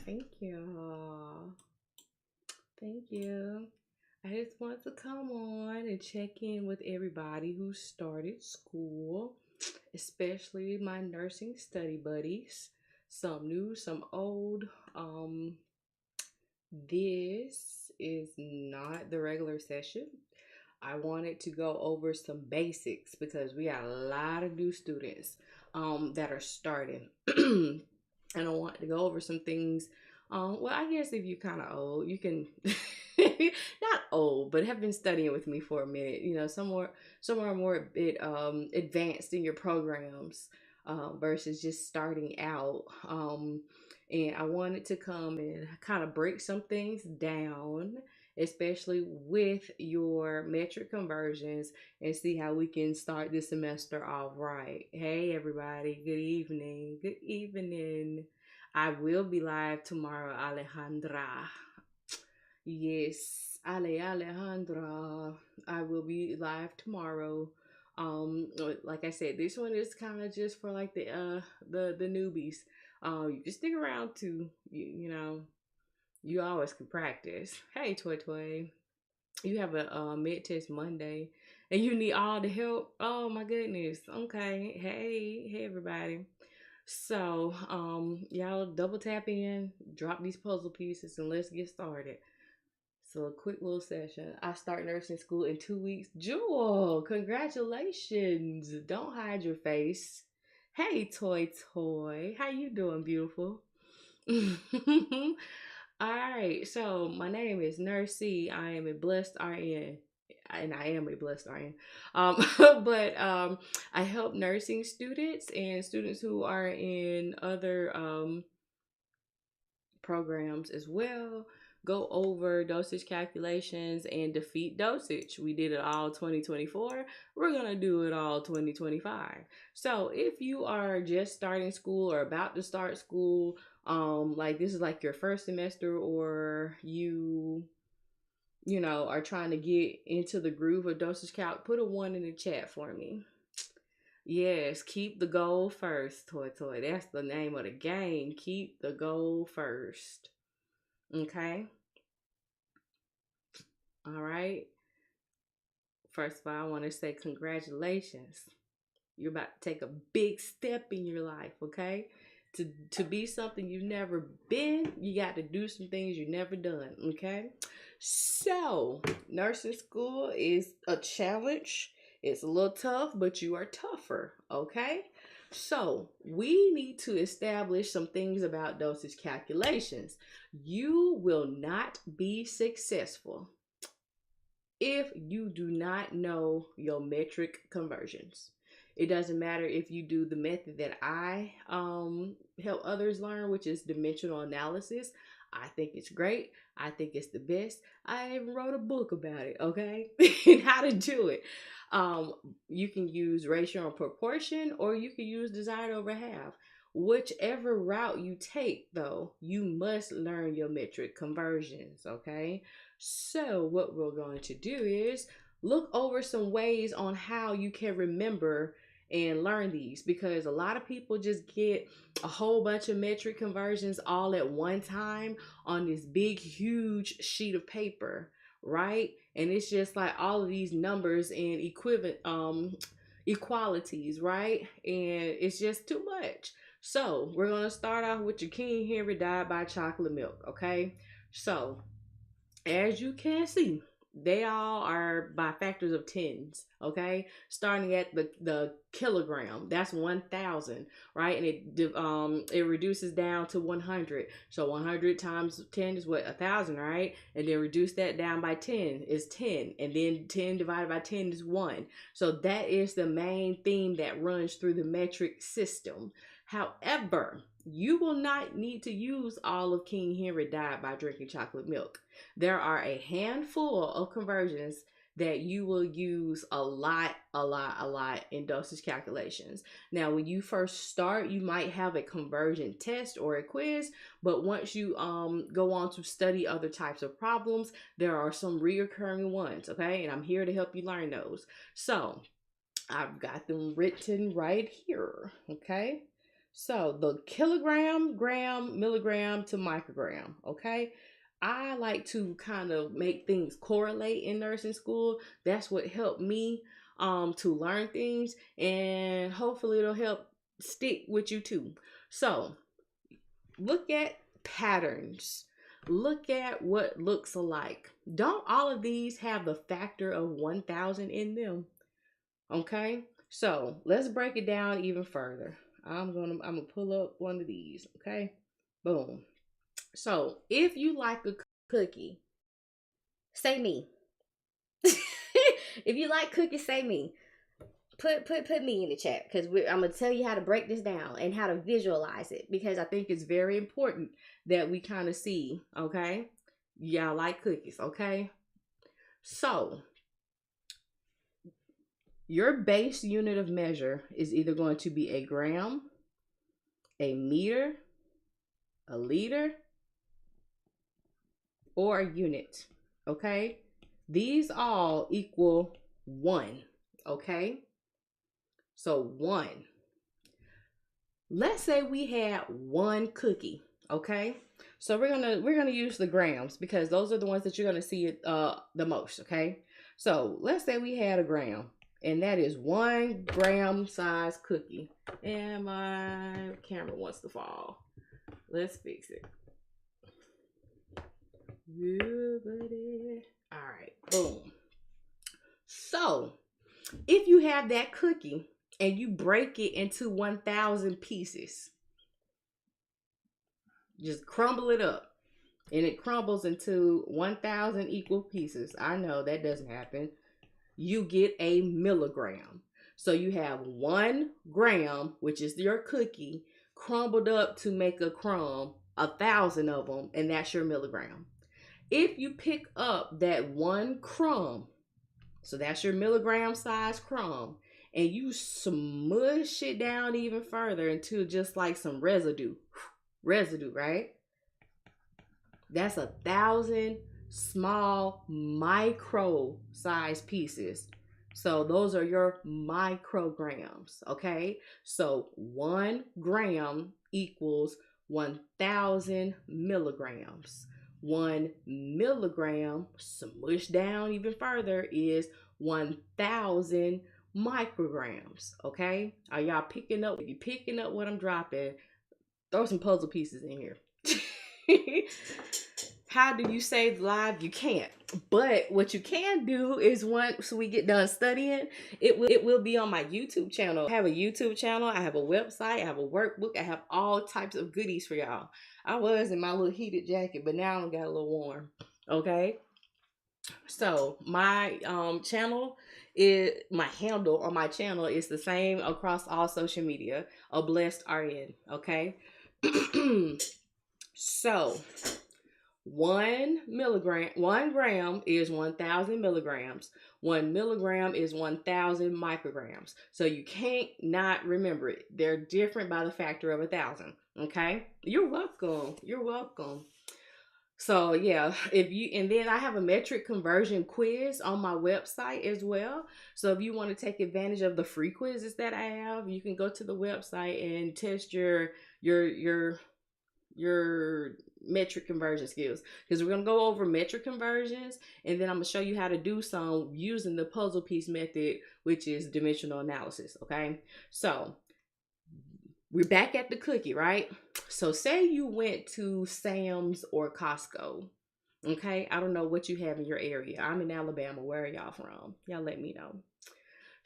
Thank you. Thank you. I just want to come on and check in with everybody who started school, especially my nursing study buddies. Some new, some old. Um, this is not the regular session. I wanted to go over some basics because we got a lot of new students that are starting. And I want to go over some things. Well, I guess if you're kind of old, you can not old, but have been studying with me for a minute. You know, somewhere more a bit advanced in your programs versus just starting out. And I wanted to come and kind of break some things down, especially with your metric conversions, and see how we can start this semester off right. Hey, everybody, good evening. Good evening. I will be live tomorrow, Alejandra. Yes, Alejandra. I will be live tomorrow. Like I said, this one is kind of just for like the newbies. You can stick around too. You always can practice. Hey, Toy Toy, you have a mid test Monday, and you need all the help. Oh my goodness. Okay. Hey, everybody. So, y'all double tap in, drop these puzzle pieces, and let's get started. So, a quick little session. I start nursing school in 2 weeks. Jewel, congratulations! Don't hide your face. Hey, Toy Toy, how you doing, beautiful? All right, so my name is Nurse C. I am a blessed RN, and I am a blessed RN. But I help nursing students and students who are in other programs as well go over dosage calculations and defeat dosage. We did it all 2024. We're going to do it all 2025. So if you are just starting school or about to start school, like this is like your first semester, or you are trying to get into the groove of dosage calc, put a 1 in the chat for me. Yes, keep the goal first, Toy Toy. That's the name of the game. Keep the goal first. Okay. All right. First of all, I want to say congratulations. You're about to take a big step in your life, okay? To be something you've never been, you got to do some things you've never done, okay? So, nursing school is a challenge. It's a little tough, but you are tougher, okay? So, we need to establish some things about dosage calculations. You will not be successful if you do not know your metric conversions. It doesn't matter if you do the method that I help others learn, which is dimensional analysis. I think it's great. I think it's the best. I even wrote a book about it, okay? And how to do it. Um, you can use ratio and proportion, or you can use desired over half. Whichever route you take, though, you must learn your metric conversions, okay? So, what we're going to do is look over some ways on how you can remember and learn these, because a lot of people just get a whole bunch of metric conversions all at one time on this big, huge sheet of paper, right? And it's just like all of these numbers and equivalent equalities, right? And it's just too much. So, we're going to start off with your King Henry died by chocolate milk, okay? So, as you can see, they all are by factors of tens, okay? Starting at the kilogram, that's 1,000, right? And it reduces down to 100. So 100 times 10 is what, 1,000, right? And then reduce that down by 10 is 10, and then 10 divided by 10 is 1. So that is the main theme that runs through the metric system. However, you will not need to use all of King Henry died by drinking chocolate milk. There are a handful of conversions that you will use a lot in dosage calculations. Now, when you first start, you might have a conversion test or a quiz, but once you go on to study other types of problems, there are some reoccurring ones, okay? And I'm here to help you learn those. So, I've got them written right here, okay? So the kilogram, gram, milligram to microgram, okay? I like to kind of make things correlate in nursing school. That's what helped me to learn things, and hopefully it'll help stick with you too. So look at patterns. Look at what looks alike. Don't all of these have the factor of 1,000 in them? Okay, so let's break it down even further. I'm gonna pull up one of these. Okay, boom. So if you like a cookie, say me. If you like cookies, say me. Put me in the chat, because I'm gonna tell you how to break this down and how to visualize it, because I think it's very important that we kind of see. Okay, y'all like cookies, okay? So your base unit of measure is either going to be a gram, a meter, a liter, or a unit. Okay, these all equal 1. Okay, so 1. Let's say we had 1 cookie. Okay, so we're gonna use the grams, because those are the ones that you're gonna see the most. Okay, so let's say we had a gram, and that is 1 gram size cookie. And my camera wants to fall. Let's fix it. Yeah, buddy. All right, boom. So if you have that cookie and you break it into 1,000 pieces, just crumble it up, and it crumbles into 1,000 equal pieces. I know that doesn't happen. You get a milligram. So you have 1 gram, which is your cookie, crumbled up to make a crumb, 1,000 of them, and that's your milligram. If you pick up that 1 crumb, so that's your milligram size crumb, and you smush it down even further into just like some residue, right? That's 1,000 small micro size pieces. So those are your micrograms, okay? So 1 gram equals 1,000 milligrams. 1 milligram smushed down even further is 1,000 micrograms, okay? Are y'all picking up? If you're picking up what I'm dropping, throw some puzzle pieces in here. How do you save lives? You can't. But what you can do is, once we get done studying, it will be on my YouTube channel. I have a YouTube channel. I have a website. I have a workbook. I have all types of goodies for y'all. I was in my little heated jacket, but now I got a little warm. Okay. So my channel is, my handle on my channel is the same across all social media. A blessed RN. Okay. So 1 gram is 1,000 milligrams. 1 milligram is 1,000 micrograms. So you can't not remember it. They're different by the factor of 1,000. Okay. You're welcome. You're welcome. So yeah, and then I have a metric conversion quiz on my website as well. So if you want to take advantage of the free quizzes that I have, you can go to the website and test your metric conversion skills, because we're going to go over metric conversions, and then I'm going to show you how to do some using the puzzle piece method, which is dimensional analysis. Okay, so we're back at the cookie, right? So say you went to Sam's or Costco. Okay, I don't know what you have in your area. I'm in Alabama. Where are y'all from? Y'all let me know.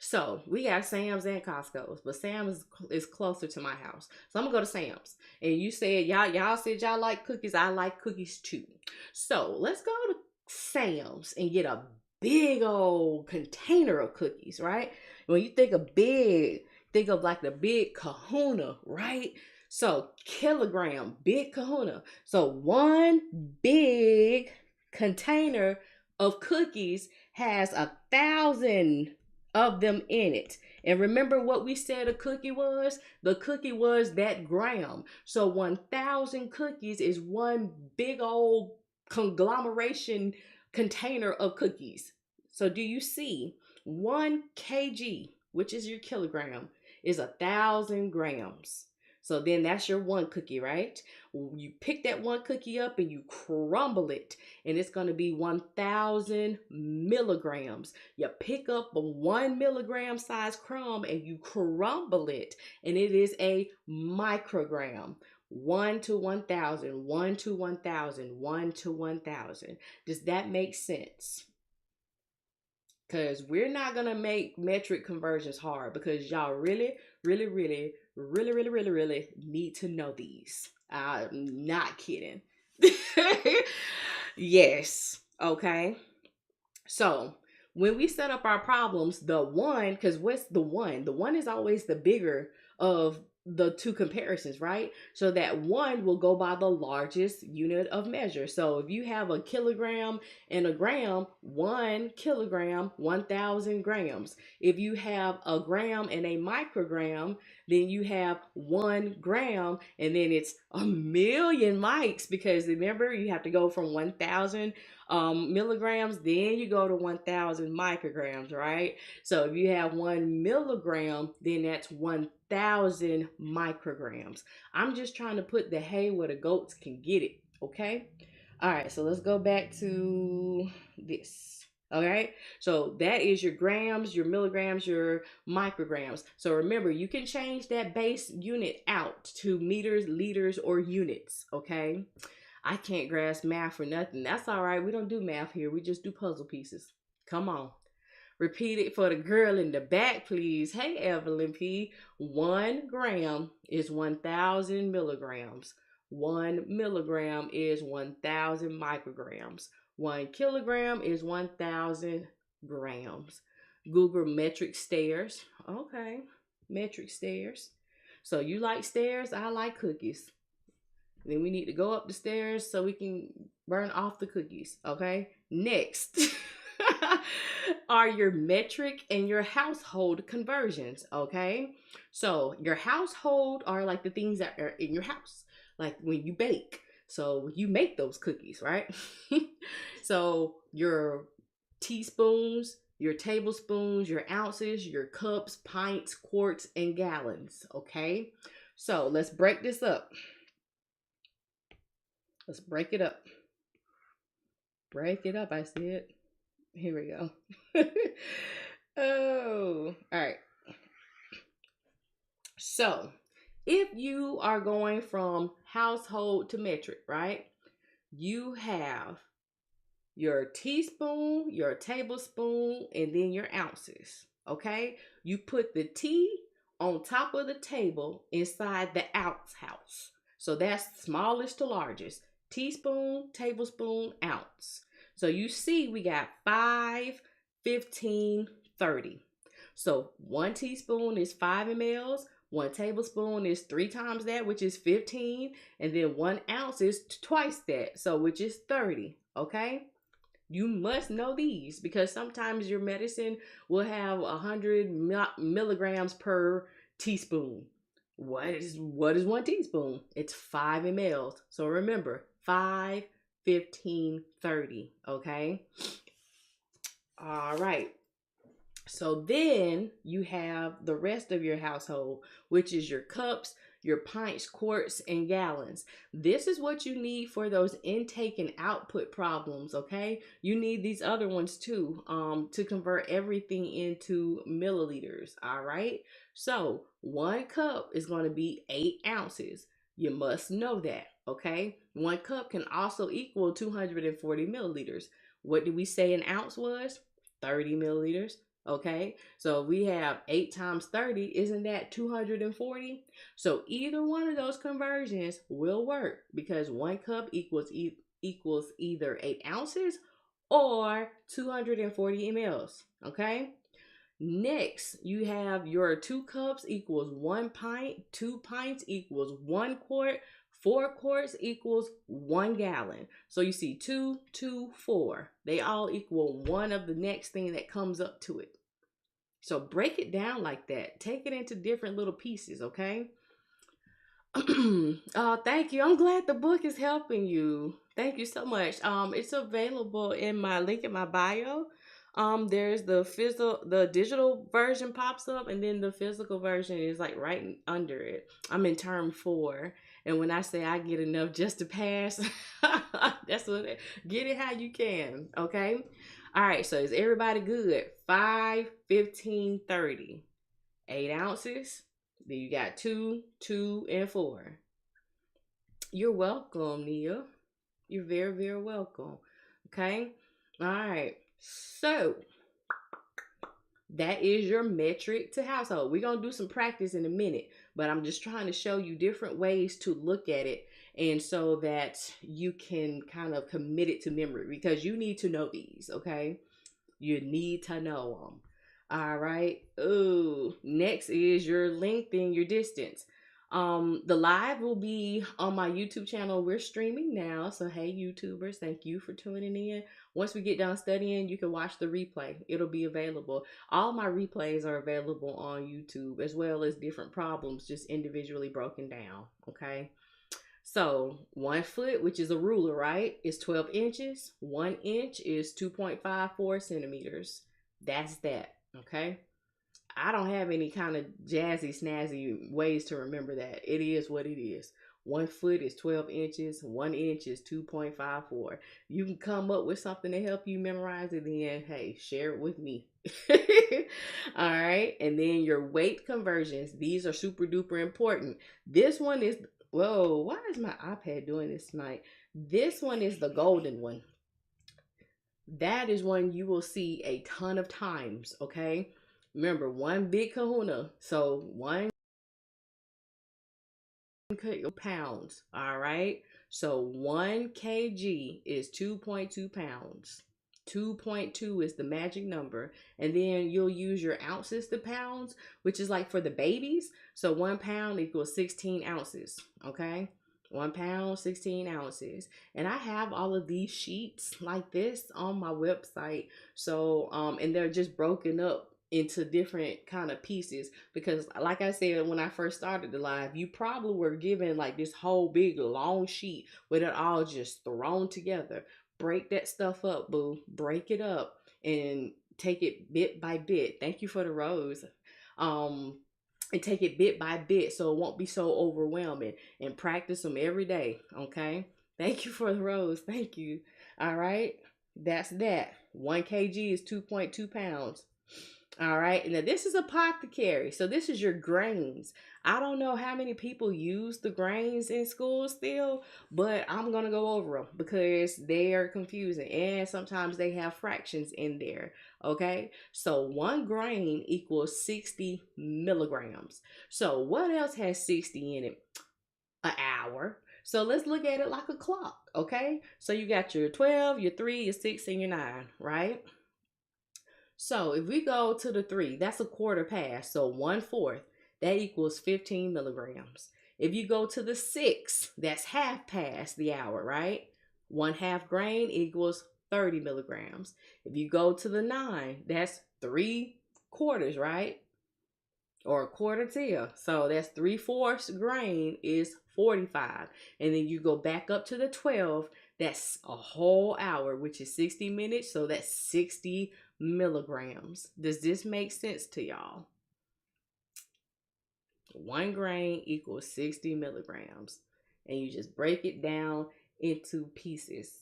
So we got Sam's and Costco's, but Sam's is closer to my house. So I'm gonna go to Sam's. And you said y'all said y'all like cookies. I like cookies too. So let's go to Sam's and get a big old container of cookies, right? When you think of big, think of like the big kahuna, right? So kilogram, big kahuna. So 1 big container of cookies has 1,000 of them in it. And remember what we said a cookie was? The cookie was that gram. So 1,000 cookies is 1 big old conglomeration container of cookies. So do you see 1 kg, which is your kilogram, is 1,000 grams. So then that's your one cookie, right? You pick that one cookie up and you crumble it, and it's going to be 1,000 milligrams. You pick up a 1 milligram size crumb and you crumble it, and it is a microgram. 1 to 1,000, 1 to 1,000, 1 to 1,000. Does that make sense? Because we're not going to make metric conversions hard, because y'all really, really, really, really, really, really, really need to know these. I'm not kidding. Yes. Okay. So when we set up our problems, the one, because what's the one? The one is always the bigger of the two comparisons, right? So that one will go by the largest unit of measure. So if you have a kilogram and a gram, 1 kilogram, 1,000 grams. If you have a gram and a microgram, then you have 1 gram, and then it's a million mics, because remember, you have to go from 1,000 milligrams, then you go to 1,000 micrograms, right? So if you have 1 milligram, then that's 1,000 micrograms. I'm just trying to put the hay where the goats can get it, okay? All right, so let's go back to this. All right, so that is your grams, your milligrams, your micrograms. So remember, you can change that base unit out to meters, liters, or units, okay? I can't grasp math for nothing. That's all right. We don't do math here. We just do puzzle pieces. Come on. Repeat it for the girl in the back, please. Hey, Evelyn P. 1 gram is 1,000 milligrams. 1 milligram is 1,000 micrograms. 1 kilogram is 1,000 grams. Google metric stairs. Okay, metric stairs. So you like stairs? I like cookies. Then we need to go up the stairs so we can burn off the cookies. Okay. Next are your metric and your household conversions. Okay. So your household are like the things that are in your house, like when you bake. So you make those cookies, right? So your teaspoons, your tablespoons, your ounces, your cups, pints, quarts, and gallons. Okay. So let's break this up. Let's break it up. Break it up, I said. Here we go. Oh, all right. So, if you are going from household to metric, right? You have your teaspoon, your tablespoon, and then your ounces. Okay? You put the T on top of the table inside the ounce house. So that's smallest to largest. Teaspoon, tablespoon, ounce. So you see we got 5, 15, 30. So 1 teaspoon is 5 mLs. 1 tablespoon is 3 times that, which is 15. And then 1 ounce is twice that, so which is 30. Okay? You must know these, because sometimes your medicine will have 100 milligrams per teaspoon. What is 1 teaspoon? It's 5 mLs. So remember, 5, 15, 30. Okay. All right. So then you have the rest of your household, which is your cups, your pints, quarts, and gallons. This is what you need for those intake and output problems, okay? You need these other ones too, to convert everything into milliliters, all right? So 1 cup is going to be 8 ounces. You must know that, okay? 1 cup can also equal 240 milliliters. What did we say an ounce was? 30 milliliters. Okay, so we have 8 times 30, isn't that 240? So either one of those conversions will work, because 1 cup equals either 8 ounces or 240 mLs. Okay, next you have your 2 cups equals 1 pint, 2 pints equals 1 quart, 4 quarts equals 1 gallon. So you see 2, 2, 4. They all equal one of the next thing that comes up to it. So break it down like that. Take it into different little pieces, okay? Thank you. I'm glad the book is helping you. Thank you so much. It's available in my link in my bio. There's the digital version pops up, and then the physical version is like right under it. I'm in term 4, and when I say I get enough just to pass, that's what get it how you can. Okay. All right. So is everybody good? 5, 15, 30. 8 ounces. Then you got 2, 2, and 4. You're welcome, Nia. You're very, very welcome. Okay. All right. So that is your metric to household. We're going to do some practice in a minute, but I'm just trying to show you different ways to look at it, and so that you can kind of commit it to memory, because you need to know these, okay? You need to know them. All right. Ooh, next is your length and your distance. The live will be on my YouTube channel. We're streaming now, so hey YouTubers, thank you for tuning in. Once we get done studying, you can watch the replay. It'll be available. All my replays are available on YouTube, as well as different problems just individually broken down. Okay. So 1 foot, which is a ruler, right, is 12 inches. 1 inch is 2.54 centimeters. That's that. Okay. I don't have any kind of jazzy, snazzy ways to remember that. It is what it is. 1 foot is 12 inches. 1 inch is 2.54. You can come up with something to help you memorize it, then hey, share it with me. All right. And then your weight conversions. These are super duper important. This one is, whoa, why is my iPad doing this tonight? This one is the golden one. That is one you will see a ton of times, okay? Remember, one big kahuna. So 1 pounds, all right? So 1 kg is 2.2 pounds. 2.2 is the magic number. And then you'll use your ounces to pounds, which is like for the babies. So 1 pound equals 16 ounces, okay? 1 pound, 16 ounces. And I have all of these sheets like this on my website. So, and they're just broken up into different kind of pieces, because like I said, when I first started the live, you probably were given like this whole big long sheet with it all just thrown together. Break that stuff up, boo. Break it up and take it bit by bit. Thank you for the rose. And take it bit by bit so it won't be so overwhelming, and practice them every day. Okay. Thank you for the rose. Thank you. All right. That's that. 1 kg is 2.2 pounds. All right. Now this is a pot to carry. So this is your grains. I don't know how many people use the grains in school still, but I'm going to go over them because they are confusing, and sometimes they have fractions in there. Okay. So 1 grain equals 60 milligrams. So what else has 60 in it? An hour. So let's look at it like a clock. Okay. So you got your 12, your 3, your 6, and your 9, right? So if we go to the 3, that's a quarter past. So 1/4, that equals 15 milligrams. If you go to the 6, that's half past the hour, right? 1/2 grain equals 30 milligrams. If you go to the 9, that's 3/4, right? Or a quarter till. So that's 3/4 grain is 45. And then you go back up to the 12, that's a whole hour, which is 60 minutes. So that's 60 milligrams. Does this make sense to y'all? 1 grain equals 60 milligrams. And you just break it down into pieces.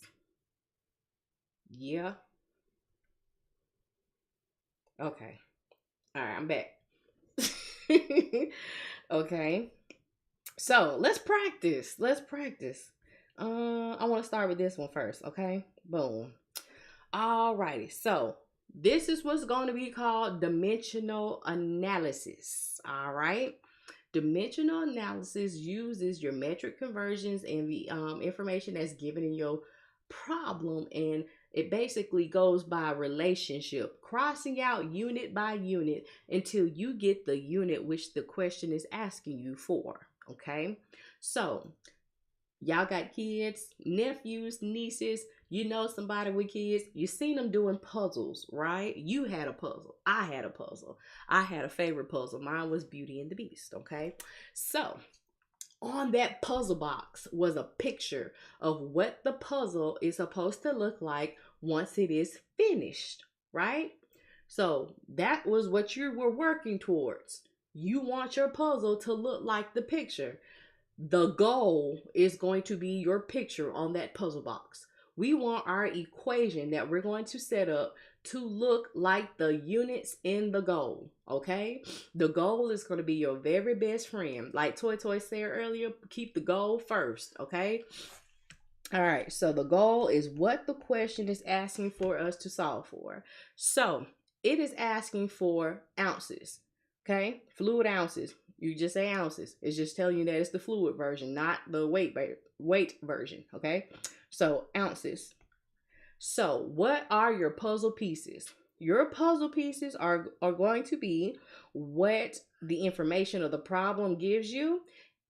Yeah. Okay. All right, I'm back. Okay. So let's practice. Let's practice. I want to start with this one first. Okay. Boom. Alrighty. So this is what's going to be called dimensional analysis. All right. Dimensional analysis uses your metric conversions and the information that's given in your problem, and it basically goes by relationship, crossing out unit by unit until you get the unit which the question is asking you for. Okay, so y'all got kids, nephews, nieces, you know somebody with kids, you seen them doing puzzles, right? You had a puzzle. I had a puzzle. I had a favorite puzzle. Mine was Beauty and the Beast, okay? So on that puzzle box was a picture of what the puzzle is supposed to look like once it is finished, right? So that was what you were working towards. You want your puzzle to look like the picture. The goal is going to be your picture on that puzzle box. We want our equation that we're going to set up to look like the units in the goal, okay? The goal is going to be your very best friend. Like Toy Toy said earlier, keep the goal first, okay? All right, so the goal is what the question is asking for us to solve for. So it is asking for ounces, okay? Fluid ounces. You just say ounces. It's just telling you that it's the fluid version, not the weight version, okay? So ounces. So what are your puzzle pieces? Your puzzle pieces are going to be what the information of the problem gives you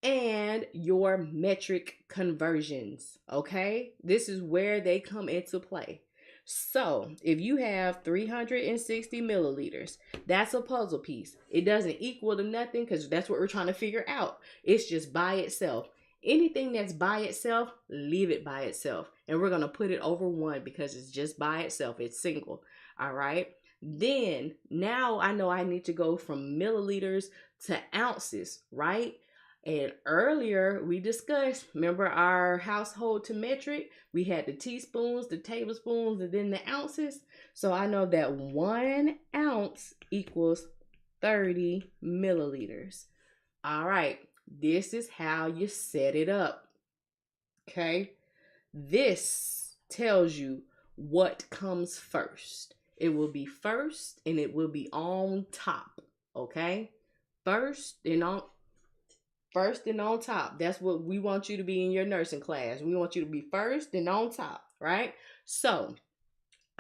and your metric conversions, okay? This is where they come into play. So if you have 360 milliliters, that's a puzzle piece. It doesn't equal to nothing because that's what we're trying to figure out. It's just by itself. Anything that's by itself, leave it by itself. And we're going to put it over 1 because it's just by itself. It's single. All right. Then now I know I need to go from milliliters to ounces, right? And earlier we discussed, remember our household to metric? We had the teaspoons, the tablespoons, and then the ounces. So I know that 1 ounce equals 30 milliliters. All right. This is how you set it up. Okay. This tells you what comes first. It will be first and it will be on top. Okay. First and on top. That's what we want you to be in your nursing class. We want you to be first and on top, right? So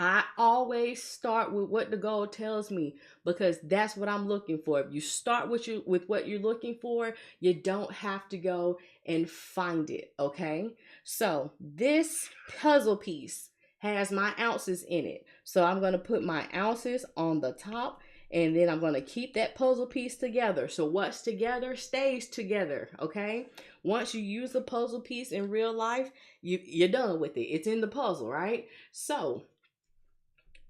I always start with what the goal tells me because that's what I'm looking for. If you start with what you're looking for, you don't have to go and find it, okay? So this puzzle piece has my ounces in it. So I'm going to put my ounces on the top and then I'm going to keep that puzzle piece together. So what's together stays together, okay? Once you use the puzzle piece in real life, you're done with it. It's in the puzzle, right? So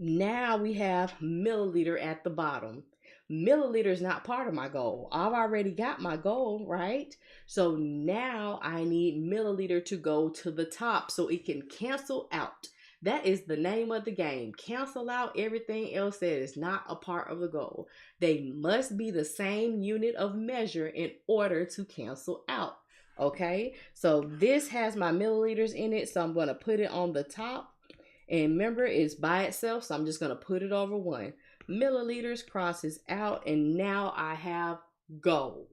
now we have milliliter at the bottom. Milliliter is not part of my goal. I've already got my goal, right? So now I need milliliter to go to the top so it can cancel out. That is the name of the game. Cancel out everything else that is not a part of the goal. They must be the same unit of measure in order to cancel out. Okay, so this has my milliliters in it, so I'm going to put it on the top. And remember, it's by itself, so I'm just going to put it over 1. Milliliters crosses out, and now I have goal.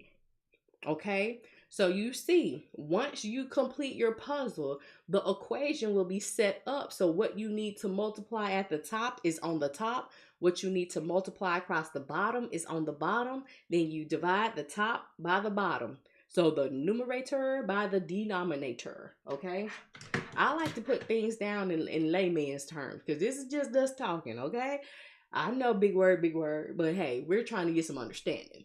Okay? So you see, once you complete your puzzle, the equation will be set up. So what you need to multiply at the top is on the top. What you need to multiply across the bottom is on the bottom. Then you divide the top by the bottom. So the numerator by the denominator. Okay? I like to put things down in layman's terms because this is just us talking, okay? I know big word, but hey, we're trying to get some understanding.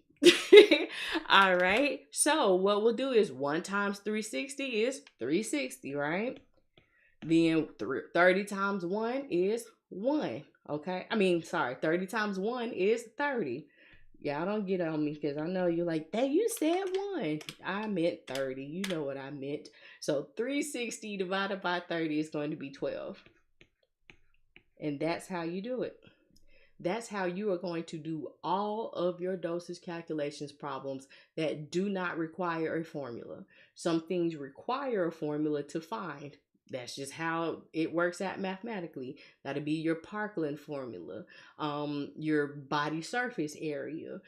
All right. So what we'll do is 1 times 360 is 360, right? Then 30 times 1 is 1, okay? 30 times 1 is 30. Y'all don't get on me because I know you're like, hey, you said 1. I meant 30. You know what I meant. So 360 divided by 30 is going to be 12. And that's how you do it. That's how you are going to do all of your dosage calculations problems that do not require a formula. Some things require a formula to find. That's just how it works out mathematically. That'll be your Parkland formula, your body surface area,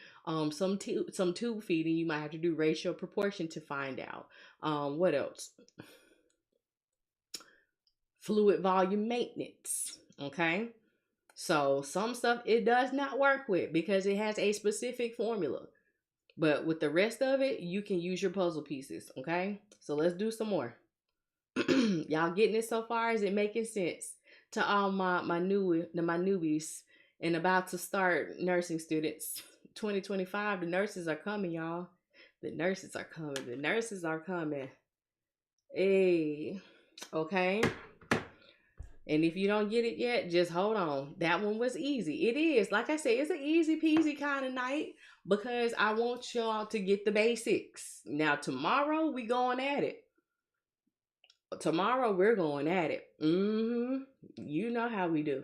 some tube feeding. You might have to do ratio proportion to find out. What else? Fluid volume maintenance. Okay. So some stuff it does not work with because it has a specific formula. But with the rest of it, you can use your puzzle pieces. Okay. So let's do some more. Y'all getting it so far? Is it making sense to all my newbies and about to start nursing students? 2025, the nurses are coming, y'all. The nurses are coming. The nurses are coming. Hey, okay. And if you don't get it yet, just hold on. That one was easy. It is. Like I said, it's an easy peasy kind of night because I want y'all to get the basics. Now, tomorrow, we going at it. Tomorrow, we're going at it. You know how we do.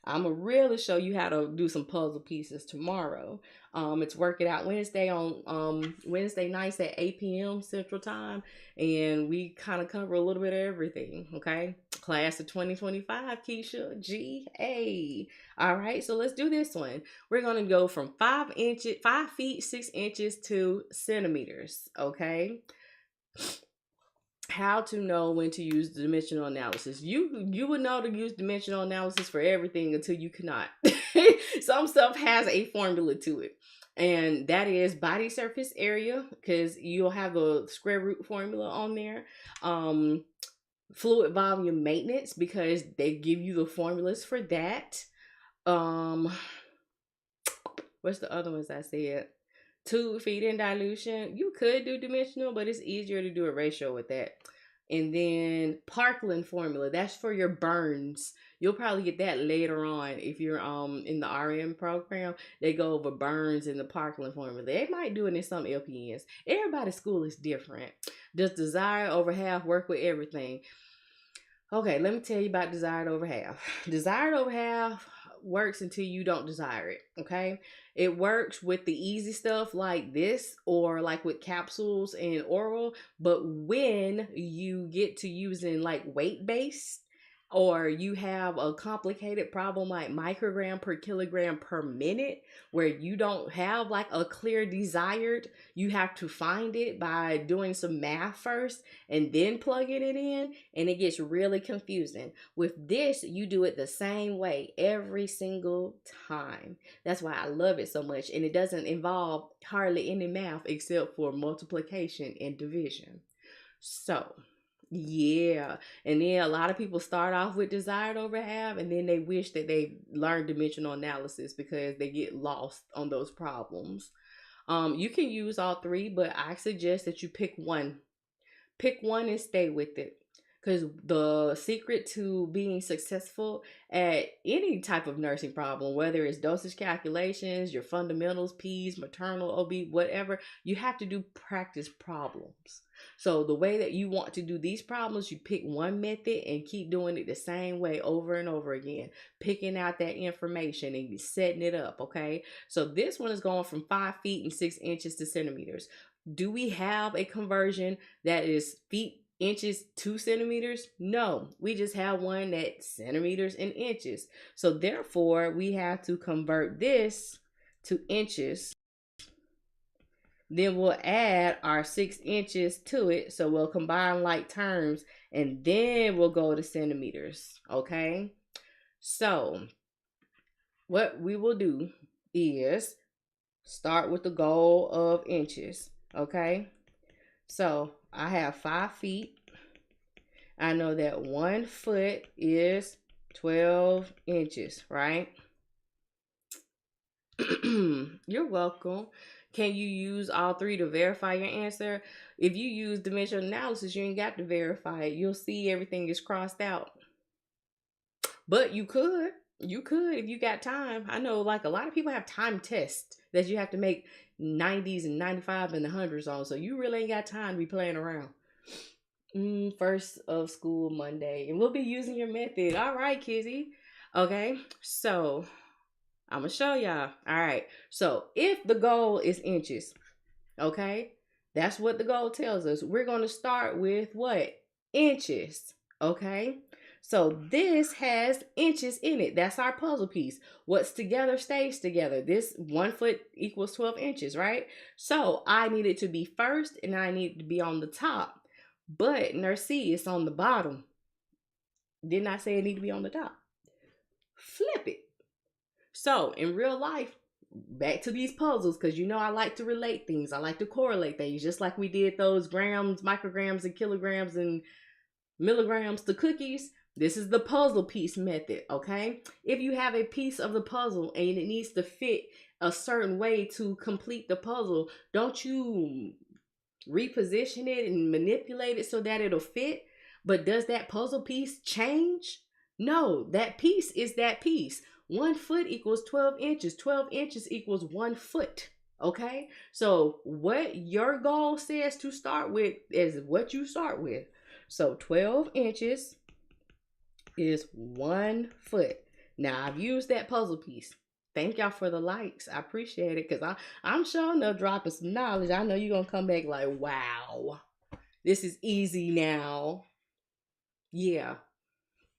I'm gonna really show you how to do some puzzle pieces tomorrow. It's Work It Out Wednesday on Wednesday nights at 8 p.m. Central Time, and we kind of cover a little bit of everything. Okay, class of 2025, Keisha GA. All right, so let's do this one. We're gonna go from 5 feet 6 inches to centimeters. Okay. How to know when to use dimensional analysis. You would know to use dimensional analysis for everything until you cannot. Some stuff has a formula to it, and that is body surface area, because you'll have a square root formula on there. Fluid volume maintenance, because they give you the formulas for that. What's the other ones I said? Tube feeding dilution. You could do dimensional, but it's easier to do a ratio with that. And then Parkland formula. That's for your burns. You'll probably get that later on if you're in the RM program. They go over burns in the Parkland formula. They might do it in some LPNs. Everybody's school is different. Does desired over half work with everything? Okay, let me tell you about desired over half. Desired over half works until you don't desire it. Okay, it works with the easy stuff like this, or like with capsules and oral, but when you get to using like weight based, or you have a complicated problem like microgram per kilogram per minute, where you don't have like a clear desired, you have to find it by doing some math first and then plugging it in, and it gets really confusing. With this, you do it the same way every single time. That's why I love it so much, and it doesn't involve hardly any math except for multiplication and division. So yeah. And then a lot of people start off with desired over half, and then they wish that they learned dimensional analysis because they get lost on those problems. You can use all three, but I suggest that you pick one. Pick one and stay with it. Because the secret to being successful at any type of nursing problem, whether it's dosage calculations, your fundamentals, P's, maternal, OB, whatever, you have to do practice problems. So the way that you want to do these problems, you pick one method and keep doing it the same way over and over again, picking out that information and setting it up, okay? So this one is going from 5 feet and 6 inches to centimeters. Do we have a conversion that is feet, inches to centimeters? No, we just have one that's centimeters and inches. So therefore, we have to convert this to inches. Then we'll add our 6 inches to it. So we'll combine like terms, and then we'll go to centimeters. Okay. So what we will do is start with the goal of inches. Okay. So I have 5 feet. I know that 1 foot is 12 inches, right? You're welcome. Can you use all three to verify your answer? If you use dimensional analysis, you ain't got to verify it. You'll see everything is crossed out. But you could if you got time. I know like a lot of people have time tests that you have to make 90s and 95 and the hundreds on. So you really ain't got time to be playing around. First of school Monday, and we'll be using your method. All right, Kizzy. Okay, so I'm gonna show y'all. All right, so if the goal is inches, okay, that's what the goal tells us. We're gonna start with what? Inches. Okay, so this has inches in it. That's our puzzle piece. What's together stays together. This 1 foot equals 12 inches, right? So I need it to be first, and I need it to be on the top. But Nurse C, it's on the bottom. Didn't I say it need to be on the top? Flip it. So in real life, back to these puzzles, because you know I like to relate things. I like to correlate things, just like we did those grams, micrograms, and kilograms and milligrams to cookies. This is the puzzle piece method, okay? If you have a piece of the puzzle and it needs to fit a certain way to complete the puzzle, don't you reposition it and manipulate it so that it'll fit? But does that puzzle piece change? No, that piece is that piece. 1 foot equals 12 inches. 12 inches equals 1 foot. Okay? So what your goal says to start with is what you start with. So 12 inches is 1 foot. Now I've used that puzzle piece. Thank y'all for the likes. I appreciate it because I'm sure enough dropping some knowledge. I know you're going to come back like, wow, this is easy now. Yeah.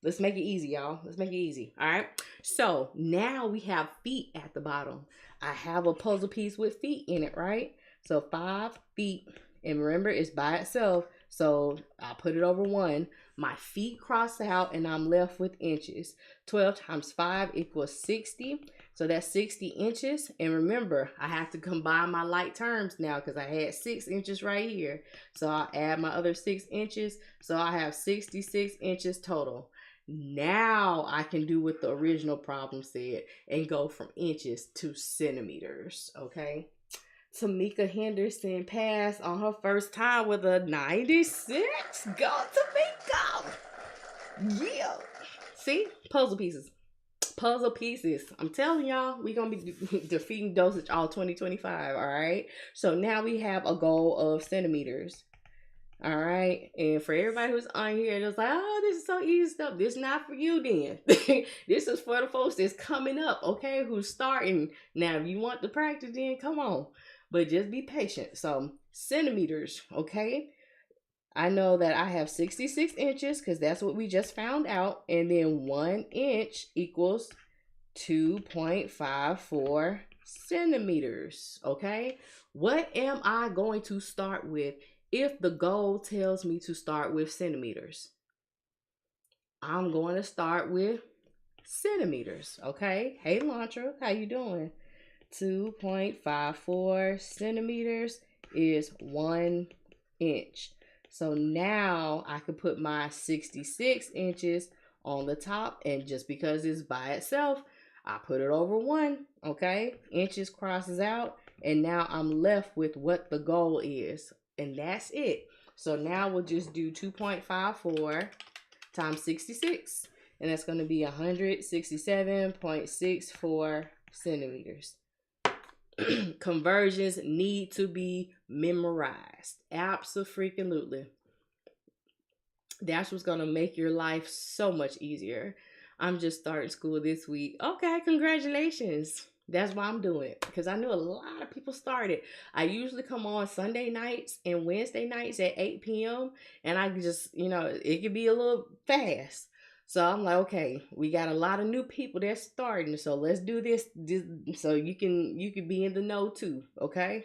Let's make it easy, y'all. Let's make it easy. All right. So now we have feet at the bottom. I have a puzzle piece with feet in it, right? So 5 feet. And remember, it's by itself. So I put it over 1. My feet cross out and I'm left with inches. 12 times 5 equals 60. So that's 60 inches. And remember, I have to combine my like terms now because I had 6 inches right here. So I'll add my other 6 inches. So I have 66 inches total. Now I can do what the original problem said and go from inches to centimeters, okay? Tamika Henderson passed on her first time with a 96. Go Tamika! Yeah. See? Puzzle pieces. Puzzle pieces. I'm telling y'all, we're going to be defeating dosage all 2025, all right? So now we have a goal of centimeters. All right. And for everybody who's on here, just like, oh, this is so easy stuff. This is not for you then. This is for the folks that's coming up, okay, who's starting. Now, if you want to practice, then come on. But just be patient. So, centimeters, okay? I know that I have 66 inches because that's what we just found out. And then 1 inch equals 2.54 centimeters, okay? What am I going to start with? If the goal tells me to start with centimeters, I'm going to start with centimeters, okay? Hey, Lantra, how you doing? 2.54 centimeters is 1 inch. So now I could put my 66 inches on the top, and just because it's by itself, I put it over 1, okay? Inches crosses out, and now I'm left with what the goal is. And that's it. So now we'll just do 2.54 times 66. And that's going to be 167.64 centimeters. Conversions need to be memorized. Absolutely. That's what's going to make your life so much easier. I'm just starting school this week. Okay, congratulations. That's why I'm doing it, because I knew a lot of people started. I usually come on Sunday nights and Wednesday nights at 8 p.m. And I just, it could be a little fast. So I'm like, okay, we got a lot of new people that's starting. So let's do this so you can be in the know too, okay?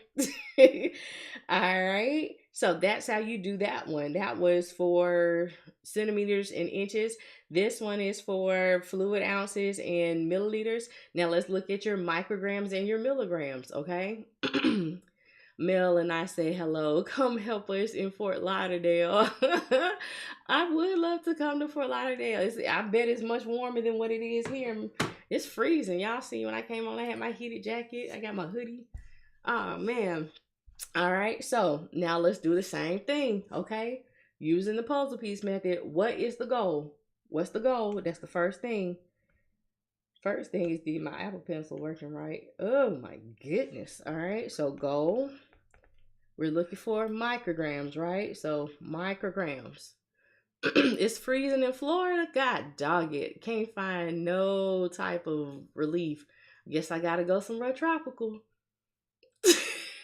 All right. So that's how you do that one. That was for centimeters and inches. This one is for fluid ounces and milliliters. Now let's look at your micrograms and your milligrams, okay? Mel and I say hello. Come help us in Fort Lauderdale. I would love to come to Fort Lauderdale. I bet it's much warmer than what it is here. It's freezing. Y'all see when I came on, I had my heated jacket. I got my hoodie. Oh, man. All right. So now let's do the same thing, okay? Using the puzzle piece method. What is the goal? What's the goal? That's the first thing. First thing is, my Apple Pencil working right? Oh, my goodness. All right. So goal. We're looking for micrograms, right? So micrograms. It's freezing in Florida. God dog it. Can't find no type of relief. Guess I gotta go somewhere tropical.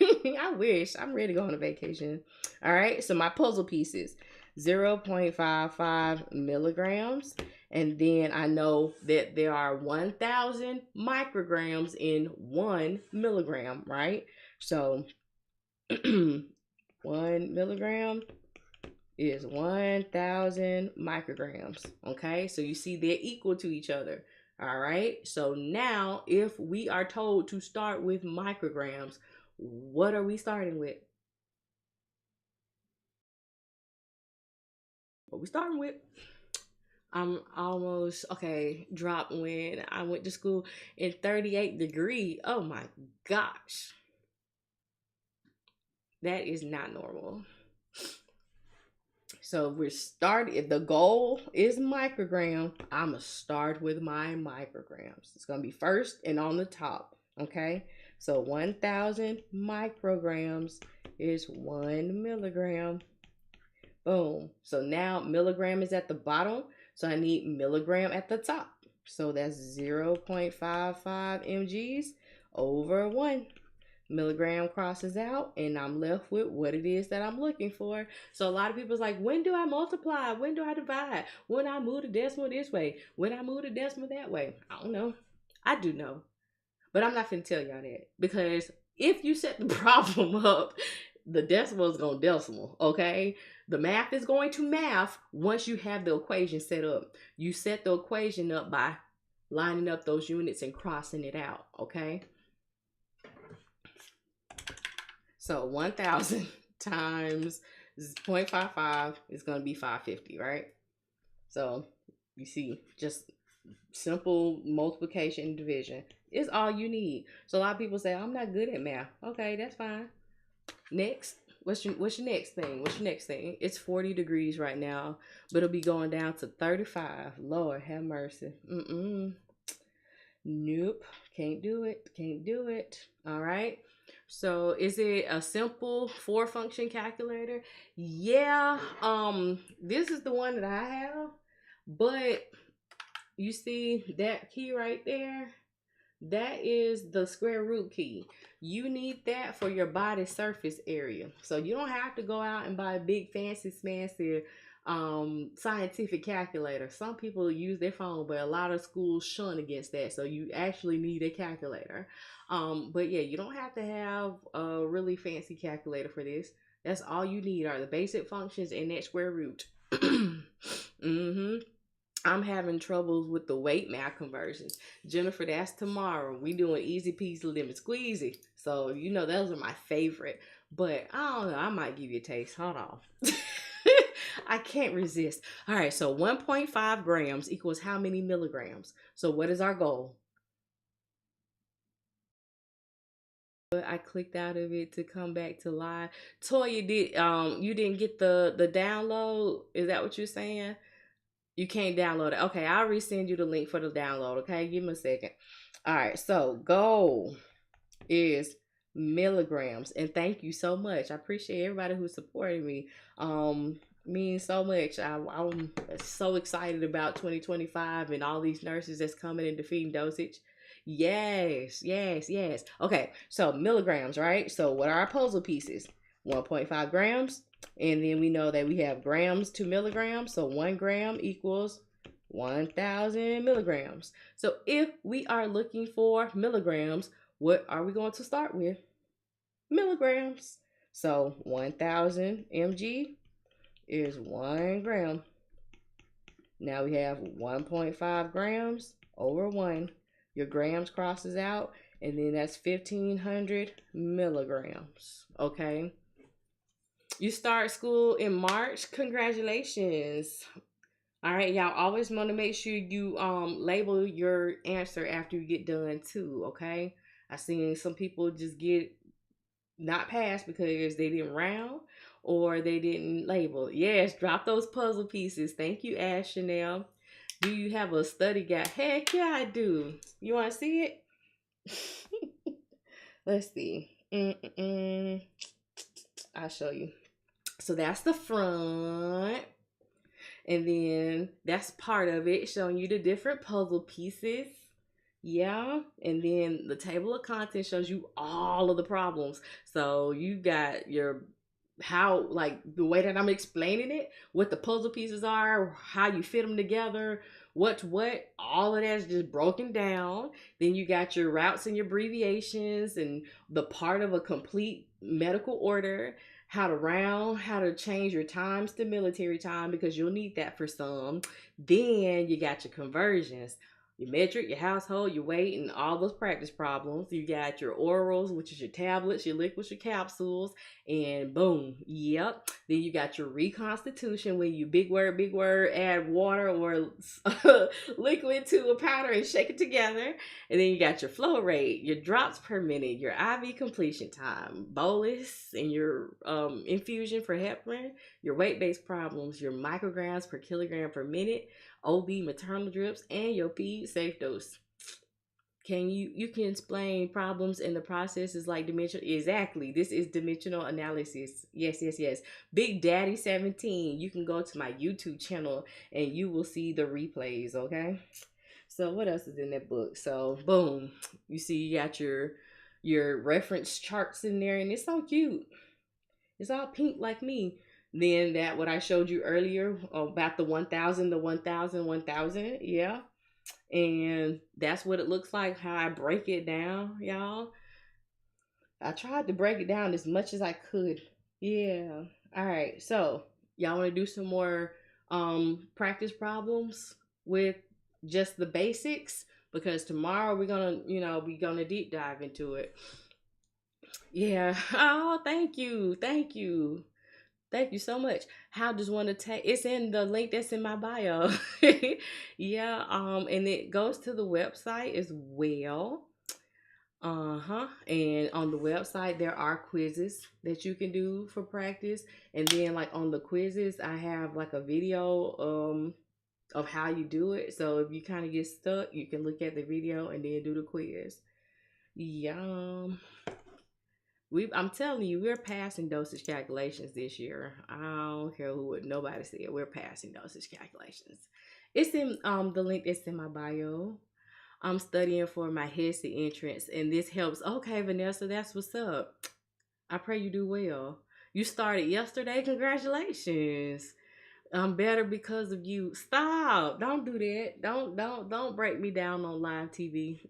I wish. I'm ready to go on a vacation. All right. So my puzzle pieces, 0.55 milligrams. And then I know that there are 1,000 micrograms in 1 milligram, right? So 1 milligram is 1,000 micrograms. Okay, so you see they're equal to each other. All right, so now if we are told to start with micrograms, what are we starting with? What we starting with? I'm almost, okay, dropped when I went to school in 38 degree. Oh my gosh. That is not normal. So we're starting, if the goal is microgram, I'm going to start with my micrograms. It's going to be first and on the top, okay? So 1,000 micrograms is 1 milligram. Boom. So now milligram is at the bottom, so I need milligram at the top. So that's 0.55 mgs over 1. Milligram crosses out, and I'm left with what it is that I'm looking for. So a lot of people's like, when do I multiply? When do I divide? When I move the decimal this way? When I move the decimal that way? I don't know. I do know. But I'm not finna tell y'all that, because if you set the problem up, the decimal is going to decimal, okay? The math is going to math once you have the equation set up. You set the equation up by lining up those units and crossing it out, okay? So 1,000 times 0.55 is going to be 550, right? So you see, just simple multiplication and division is all you need. So a lot of people say, I'm not good at math. Okay, that's fine. Next, what's your next thing? What's your next thing? It's 40 degrees right now, but it'll be going down to 35. Lord have mercy. Nope, can't do it. Can't do it. All right. So is it a simple 4-function calculator? Yeah. This is the one that I have, but you see that key right there? That is the square root key. You need that for your body surface area. So you don't have to go out and buy a big fancy smancy scientific calculator. Some people use their phone, but a lot of schools shun against that. So you actually need a calculator. But yeah, you don't have to have a really fancy calculator for this. That's all you need are the basic functions and that square root. I'm having troubles with the weight math conversions. Jennifer, that's tomorrow. We doing easy peasy lemon squeezy. So, you know, those are my favorite. But I don't know. I might give you a taste. Hold on. I can't resist. All right. So 1.5 grams equals how many milligrams? So what is our goal? I clicked out of it to come back to live. Toya, you didn't get the download? Is that what you're saying? You can't download it. Okay, I'll resend you the link for the download. Okay, give me a second. All right, so goal is milligrams, and thank you so much. I appreciate everybody who's supporting me. Means so much. I'm so excited about 2025 and all these nurses that's coming and defeating dosage. Yes. Okay, so milligrams, right? So what are our puzzle pieces? 1.5 grams. And then we know that we have grams to milligrams. So 1 gram equals 1,000 milligrams. So if we are looking for milligrams, what are we going to start with? Milligrams. So 1,000 mg is 1 gram. Now we have 1.5 grams over 1. Your grams crosses out, and then that's 1,500 milligrams. Okay. You start school in March. Congratulations. All right, y'all always want to make sure you label your answer after you get done too, okay? I seen some people just get not passed because they didn't round or they didn't label. Yes, drop those puzzle pieces. Thank you, Ash Chanel. Do you have a study guide? Heck yeah, I do. You want to see it? Let's see. I'll show you. So that's the front. And then that's part of it, showing you the different puzzle pieces. Yeah. And then the table of contents shows you all of the problems. So you got your how, like the way that I'm explaining it, what the puzzle pieces are, how you fit them together, what's what, all of that is just broken down. Then you got your routes and your abbreviations and the part of a complete medical order, how to round, how to change your times to military time because you'll need that for some. Then you got your conversions. your metric, your household, your weight, and all those practice problems. You got your orals, which is your tablets, your liquids, your capsules, and boom, yep. Then you got your reconstitution, when you big word, add water or liquid to a powder and shake it together. And then you got your flow rate, your drops per minute, your IV completion time, bolus, and your infusion for heparin, your weight-based problems, your micrograms per kilogram per minute, OB maternal drips, and your feed safe dose. Can you can explain problems in the processes like dimensional? Exactly. This is dimensional analysis. Yes. Big Daddy 17. You can go to my YouTube channel and you will see the replays, okay? So what else is in that book? So boom. You see you got your reference charts in there, and it's so cute. It's all pink like me. Then that what I showed you earlier about the 1000, the 1000, yeah. And that's what it looks like, how I break it down, y'all. I tried to break it down as much as I could. Yeah. All right. So y'all want to do some more practice problems with just the basics, because tomorrow we're gonna deep dive into it. Yeah. Oh, thank you. Thank you so much. How does one take? It's in the link that's in my bio. Yeah, and it goes to the website as well. Uh-huh. And on the website there are quizzes that you can do for practice. And then like on the quizzes, I have like a video of how you do it. So if you kind of get stuck, you can look at the video and then do the quiz. Yeah. I'm telling you, we're passing dosage calculations this year. I don't care what nobody said. We're passing dosage calculations. It's in the link that's in my bio. I'm studying for my HESI entrance, and this helps. Okay, Vanessa, that's what's up. I pray you do well. You started yesterday. Congratulations. I'm better because of you. Stop. Don't do that. Don't break me down on live TV.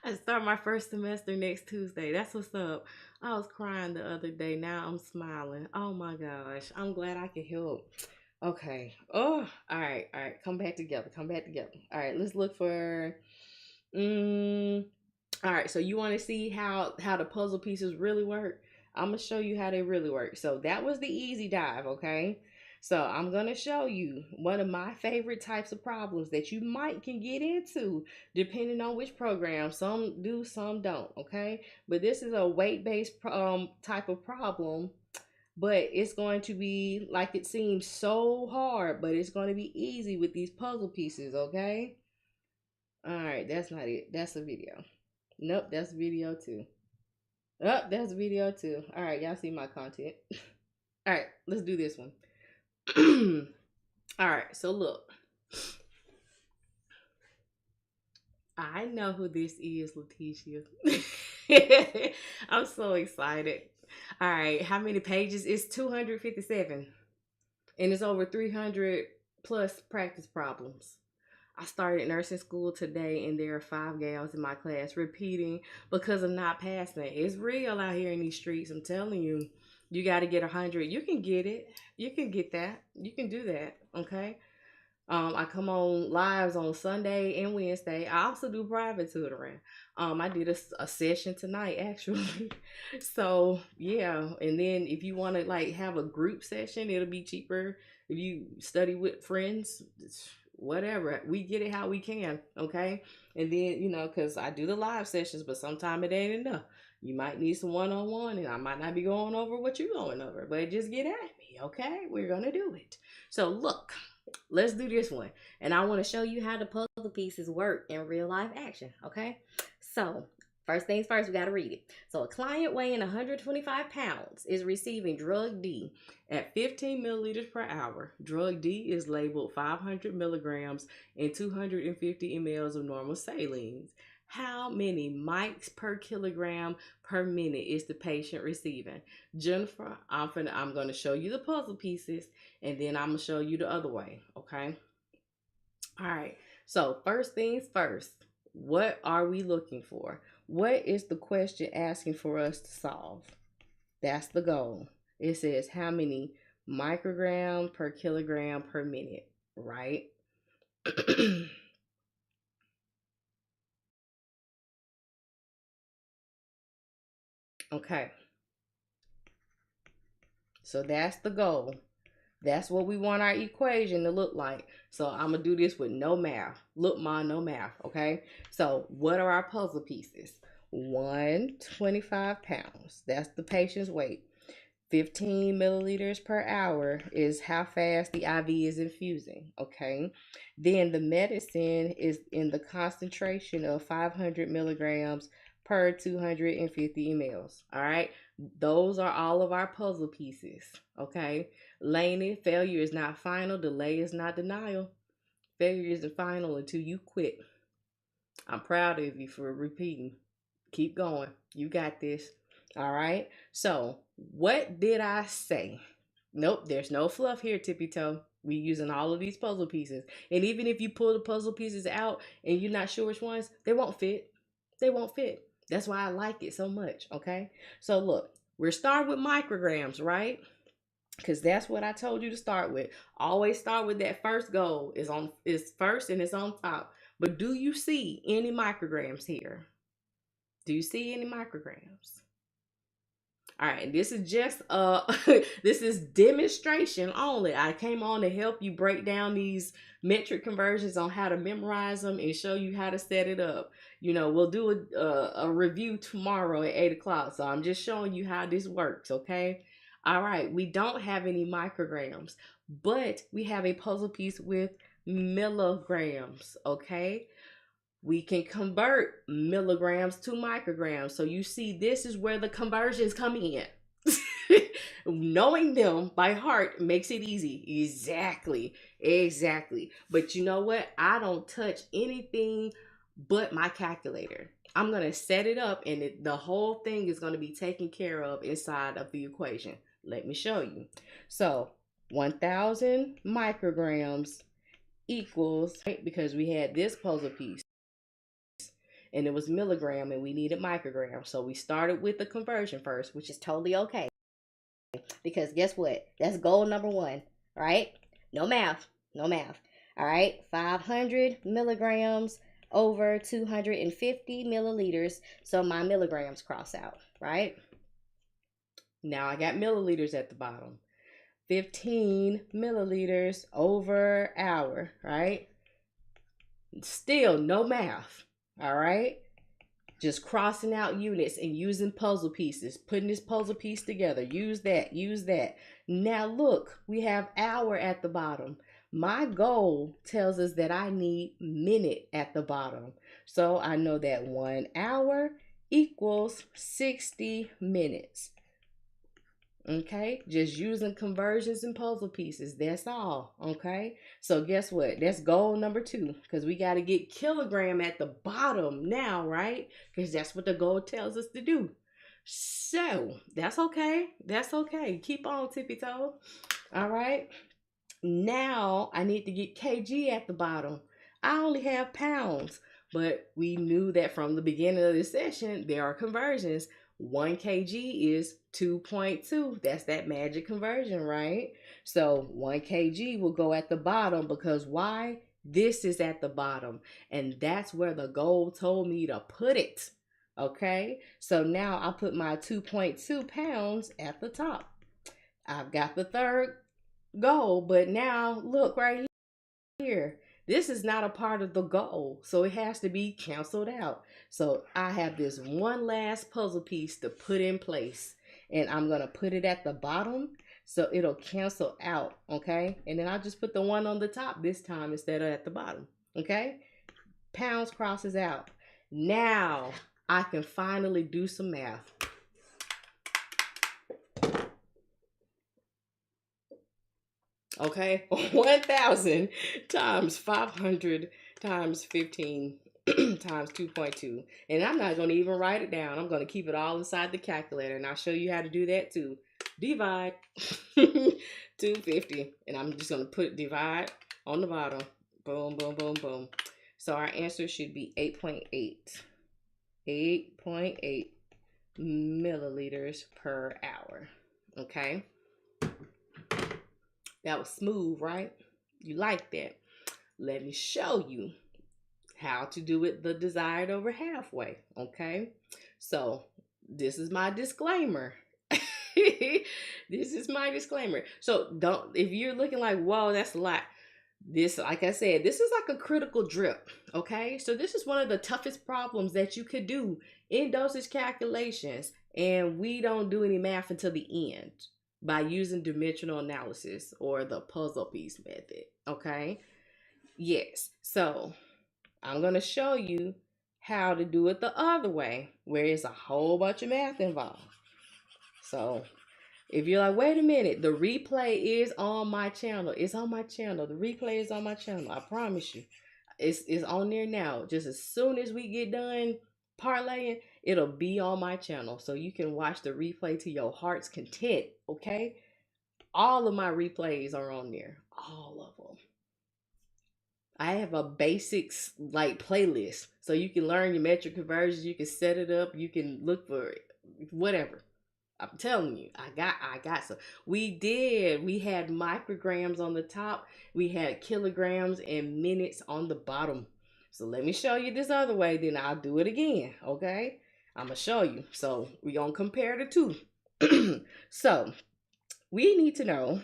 I start my first semester next Tuesday. That's what's up. I was crying the other day. Now I'm smiling. Oh my gosh. I'm glad I can help. Okay. Oh, all right. All right. Come back together. All right. Let's look for. All right. So you want to see how the puzzle pieces really work? I'm gonna show you how they really work. So that was the easy dive. Okay. So I'm gonna show you one of my favorite types of problems that you might can get into depending on which program. Some do, some don't. Okay. But this is a weight-based type of problem, but it's going to be like it seems so hard, but it's going to be easy with these puzzle pieces, okay? All right, that's not it. That's a video. Nope, that's video too. Oh, that's video too. All right, y'all see my content. All right, let's do this one. All right, so look. I know who this is, Leticia. I'm so excited. All right, how many pages? It's 257. And it's over 300 plus practice problems. I started nursing school today, and there are 5 gals in my class repeating because of not passing. It's real out here in these streets. I'm telling you, you got to get 100. You can get it. You can get that. You can do that. Okay. I come on lives on Sunday and Wednesday. I also do private tutoring. I did a session tonight actually. So yeah, and then if you want to like have a group session, it'll be cheaper if you study with friends. Whatever, we get it how we can, okay? And then because I do the live sessions, but sometimes it ain't enough. You might need some one-on-one, and I might not be going over what you're going over, but just get at me, okay? We're gonna do it. So look. Let's do this one. And I want to show you how the puzzle pieces work in real life action. Okay. So first things first, we got to read it. So a client weighing 125 pounds is receiving drug D at 15 milliliters per hour. Drug D is labeled 500 milligrams and 250 mLs of normal saline. How many mics per kilogram per minute is the patient receiving? Jennifer, I'm going to show you the puzzle pieces, and then I'm going to show you the other way, okay? All right, so first things first, what are we looking for? What is the question asking for us to solve? That's the goal. It says how many microgram per kilogram per minute, right? Okay, so that's the goal. That's what we want our equation to look like. So I'm going to do this with no math. Look, Ma, no math, okay? So what are our puzzle pieces? 125 pounds. That's the patient's weight. 15 milliliters per hour is how fast the IV is infusing, okay? Then the medicine is in the concentration of 500 milligrams per 250 mLs, all right? Those are all of our puzzle pieces, okay? Laney, failure is not final, delay is not denial. Failure isn't final until you quit. I'm proud of you for repeating. Keep going. You got this. All right. So, what did I say? Nope, there's no fluff here, Tippy Toe. We using all of these puzzle pieces. And even if you pull the puzzle pieces out and you're not sure which ones, they won't fit. They won't fit. That's why I like it so much. Okay. So look, we're starting with micrograms, right? Because that's what I told you to start with. Always start with that first goal is first and it's on top. But do you see any micrograms here? Do you see any micrograms? All right, this is just this is demonstration only. I came on to help you break down these metric conversions on how to memorize them and show you how to set it up. You know, we'll do a review tomorrow at 8 o'clock. So I'm just showing you how this works, okay? All right, we don't have any micrograms, but we have a puzzle piece with milligrams, okay? We can convert milligrams to micrograms. So you see, this is where the conversions come in. Knowing them by heart makes it easy. Exactly. But you know what? I don't touch anything but my calculator. I'm going to set it up and the whole thing is going to be taken care of inside of the equation. Let me show you. So 1,000 micrograms equals, right, because we had this puzzle piece and it was milligram and we needed microgram. So we started with the conversion first, which is totally okay. Because guess what? That's goal number one, right? No math. All right, 500 milligrams over 250 milliliters. So my milligrams cross out, right? Now I got milliliters at the bottom. 15 milliliters over hour, right? Still no math, all right? Just crossing out units and using puzzle pieces, putting this puzzle piece together. Use that. Now look, we have hour at the bottom. My goal tells us that I need minute at the bottom. So I know that 1 hour equals 60 minutes. Okay, just using conversions and puzzle pieces. That's all. Okay, so guess what? That's goal number 2 because we got to get kilogram at the bottom now, right? Because that's what the goal tells us to do. So that's okay. Keep on, tippy toe. All right, now I need to get kg at the bottom. I only have pounds, but we knew that from the beginning of this session, there are conversions. 1 kg is 2.2. That's that magic conversion, right? So 1 kg will go at the bottom because why? This is at the bottom. And that's where the goal told me to put it. Okay? So now I'll put my 2.2 pounds at the top. I've got the third goal, but now look right here. This is not a part of the goal, so it has to be canceled out. So I have this one last puzzle piece to put in place, and I'm going to put it at the bottom so it'll cancel out, okay? And then I'll just put the one on the top this time instead of at the bottom, okay? Pounds crosses out. Now I can finally do some math. Okay, 1,000 times 500 times 15 times 2.2. And I'm not going to even write it down. I'm going to keep it all inside the calculator. And I'll show you how to do that too. Divide 250. And I'm just going to put divide on the bottom. Boom, boom, boom, boom. So our answer should be 8.8. 8.8 milliliters per hour. Okay. That was smooth, right? You like that. let me show you how to do it the desired over halfway. Okay, so this is my disclaimer. This is my disclaimer. So don't, if you're looking like, whoa, that's a lot. This, like I said, this is like a critical drip. Okay, so this is one of the toughest problems that you could do in dosage calculations, and we don't do any math until the end by using dimensional analysis or the puzzle piece method. Okay, yes, so I'm going to show you how to do it the other way, where it's a whole bunch of math involved. So if you're like, wait a minute, the replay is on my channel. It's on my channel. The replay is on my channel. I promise you. It's on there now. Just as soon as we get done parlaying, it'll be on my channel. So you can watch the replay to your heart's content, okay? All of my replays are on there. All of them. I have a basics like playlist. So you can learn your metric conversions. You can set it up. You can look for it. Whatever. I'm telling you, I got some. We had micrograms on the top. We had kilograms and minutes on the bottom. So let me show you this other way, then I'll do it again, okay? I'm going to show you. So we're going to compare the two. So we need to know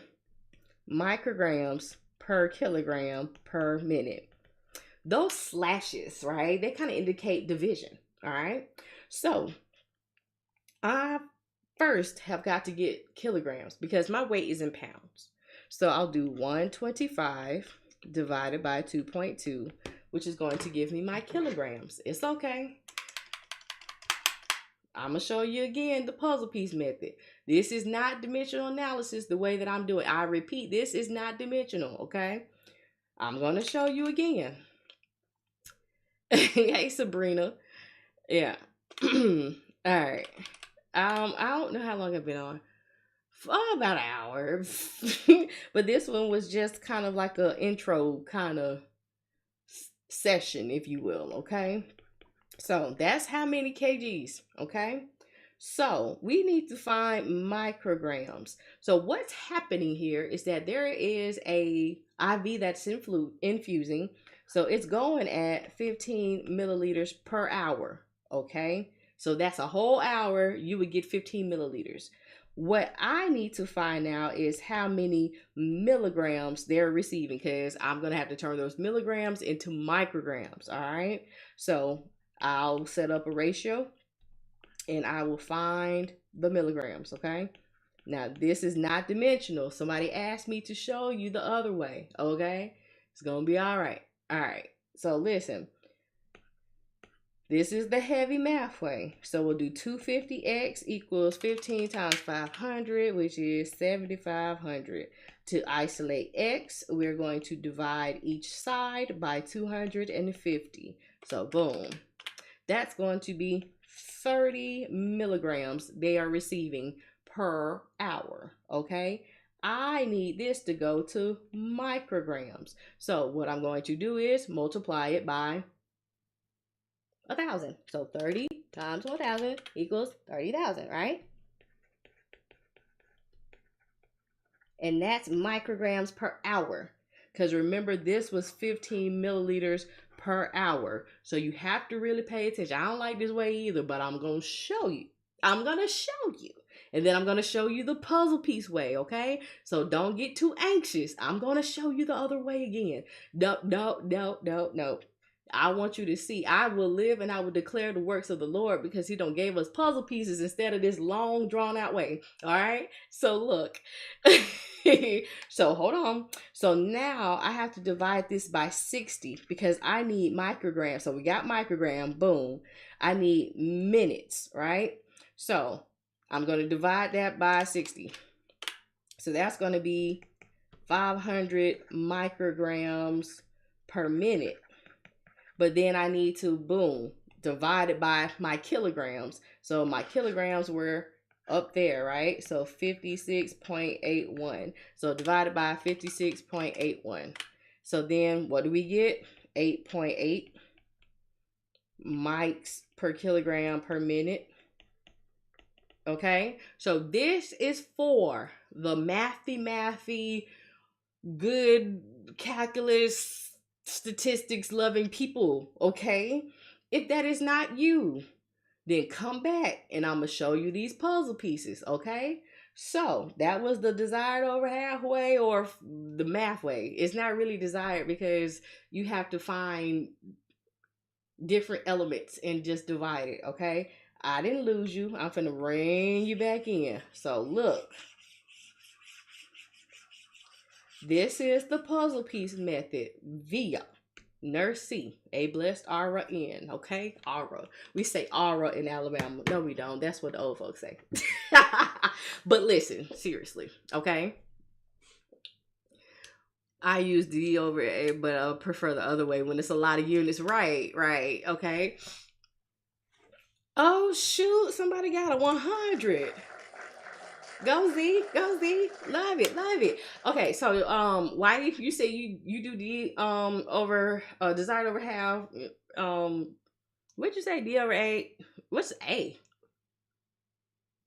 micrograms per kilogram per minute. Those slashes, right, they kind of indicate division, all right? So I first have got to get kilograms because my weight is in pounds. So I'll do 125 divided by 2.2, which is going to give me my kilograms. It's okay. I'm going to show you again the puzzle piece method. This is not dimensional analysis the way that I'm doing. I repeat, this is not dimensional, okay? I'm going to show you again. Hey, Sabrina. Yeah. All right. I don't know how long I've been on. About an hour. But this one was just kind of like an intro kind of session, if you will, okay? So that's how many kgs, okay? So we need to find micrograms. So what's happening here is that there is a IV that's infusing. So it's going at 15 milliliters per hour, okay? So that's a whole hour, you would get 15 milliliters. What I need to find out is how many milligrams they're receiving, because I'm going to have to turn those milligrams into micrograms, all right? So I'll set up a ratio and I will find the milligrams, okay? Now, this is not dimensional. Somebody asked me to show you the other way, okay? It's going to be all right. All right, so listen. This is the heavy math way. So we'll do 250x equals 15 times 500, which is 7,500. To isolate x, we're going to divide each side by 250. So boom. That's going to be 30 milligrams they are receiving per hour, okay? I need this to go to micrograms. So what I'm going to do is multiply it by 1,000. So 30 times 1,000 equals 30,000, right? And that's micrograms per hour. Because remember, this was 15 milliliters per hour. So you have to really pay attention. I don't like this way either, but I'm going to show you. I'm going to show you. And then I'm going to show you the puzzle piece way, okay? So don't get too anxious. I'm going to show you the other way again. No. I want you to see, I will live and I will declare the works of the Lord, because he don't gave us puzzle pieces instead of this long drawn out way. All right. So look, so hold on. So now I have to divide this by 60 because I need micrograms. So we got microgram, boom. I need minutes, right? So I'm going to divide that by 60. So that's going to be 500 micrograms per minute. But then I need to, boom, divide it by my kilograms. So my kilograms were up there, right? So 56.81. So divided by 56.81. So then what do we get? 8.8 mics per kilogram per minute. Okay, so this is for the mathy, good calculus statistics loving people, okay? If that is not you, then come back and I'm gonna show you these puzzle pieces, okay? So that was the desired over halfway or the math way. It's not really desired because you have to find different elements and just divide it, okay? I didn't lose you. I'm finna bring you back in. So look, this is the puzzle piece method via Nurse C, a blessed aura in, okay? Aura. We say aura in Alabama. No, we don't. That's what the old folks say. But listen, seriously, okay? I use D over A, but I prefer the other way when it's a lot of units. Right, okay? Oh, shoot. Somebody got a 100. Go Z, love it. Okay, so why did you say you do D over desired over half? What'd you say? D over A? What's A?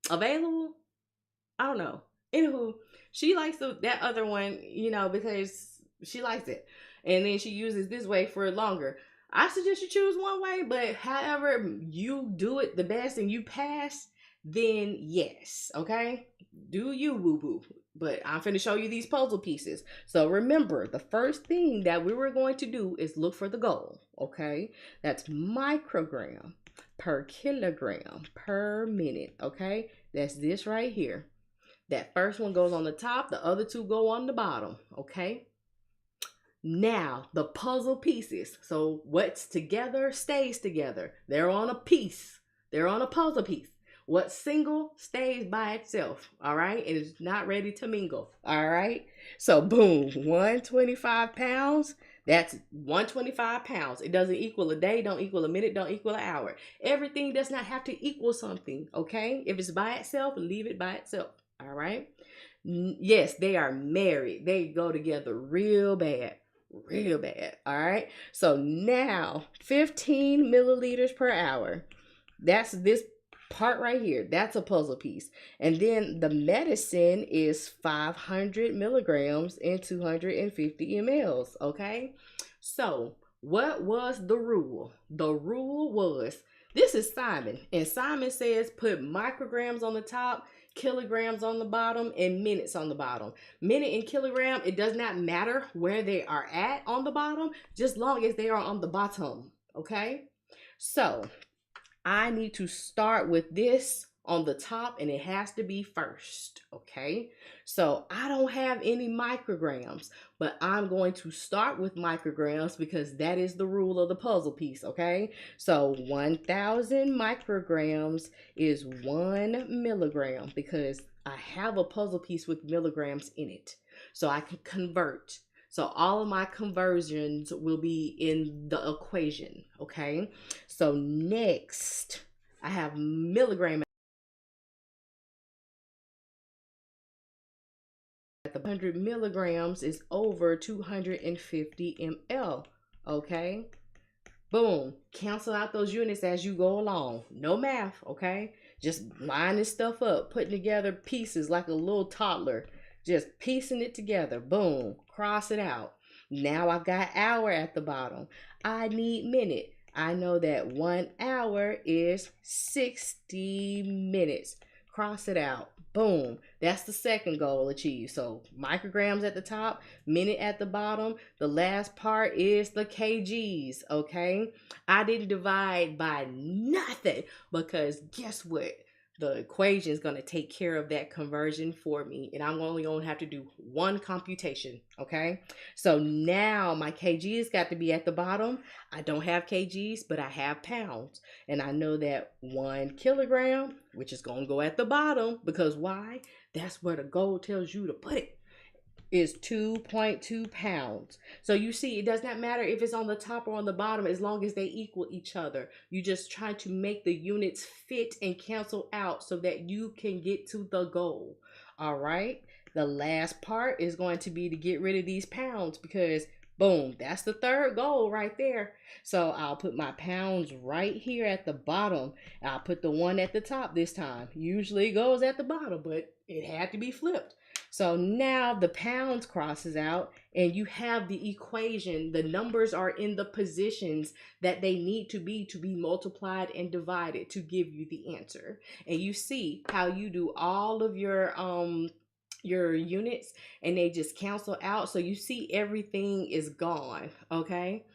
Available? I don't know. Anywho, she likes that other one, because she likes it, and then she uses this way for longer. I suggest you choose one way, but however you do it the best and you pass, then yes, okay? Do you, boo boo. But I'm finna show you these puzzle pieces. So remember, the first thing that we were going to do is look for the goal, okay? That's microgram per kilogram per minute, okay? That's this right here. That first one goes on the top, the other two go on the bottom, okay? Now, the puzzle pieces. So what's together stays together. They're on a piece. They're on a puzzle piece. What's single stays by itself, all right? It is not ready to mingle, all right? So boom, 125 pounds. That's 125 pounds. It doesn't equal a day, don't equal a minute, don't equal an hour. Everything does not have to equal something, okay? If it's by itself, leave it by itself, all right? Yes, they are married. They go together real bad. All right. So now 15 milliliters per hour. That's this part right here. That's a puzzle piece. And then the medicine is 500 milligrams in 250 mLs. Okay. So what was the rule? The rule was, this is Simon, and Simon says put micrograms on the top, kilograms on the bottom, and minutes on the bottom. Minute and kilogram, it does not matter where they are at on the bottom, just long as they are on the bottom, okay? So I need to start with this on the top, and it has to be first, okay? So I don't have any micrograms, but I'm going to start with micrograms because that is the rule of the puzzle piece, okay? So 1,000 micrograms is 1 milligram because I have a puzzle piece with milligrams in it, so I can convert. So all of my conversions will be in the equation, okay? So next, I have milligram. The 100 milligrams is over 250 ml, okay? Boom. Cancel out those units as you go along. No math, okay? Just lining stuff up, putting together pieces like a little toddler. Just piecing it together. Boom. Cross it out. Now I've got hour at the bottom. I need minute. I know that 1 hour is 60 minutes. Cross it out. Boom. That's the second goal achieved. So micrograms at the top, minute at the bottom. The last part is the kgs, okay? I didn't divide by nothing because guess what? The equation is going to take care of that conversion for me, and I'm only going to have to do one computation, okay? So now my kgs got to be at the bottom. I don't have kgs, but I have pounds, and I know that 1 kilogram, which is going to go at the bottom, because why? That's where the goal tells you to put it, is 2.2 pounds. So you see, it does not matter if it's on the top or on the bottom as long as they equal each other. You just try to make the units fit and cancel out so that you can get to the goal. All right. The last part is going to be to get rid of these pounds because boom, that's the third goal right there. So I'll put my pounds right here at the bottom. I'll put the one at the top this time. Usually it goes at the bottom, but it had to be flipped. So now the pounds crosses out and you have the equation. The numbers are in the positions that they need to be multiplied and divided to give you the answer. And you see how you do all of your units and they just cancel out. So you see everything is gone, okay?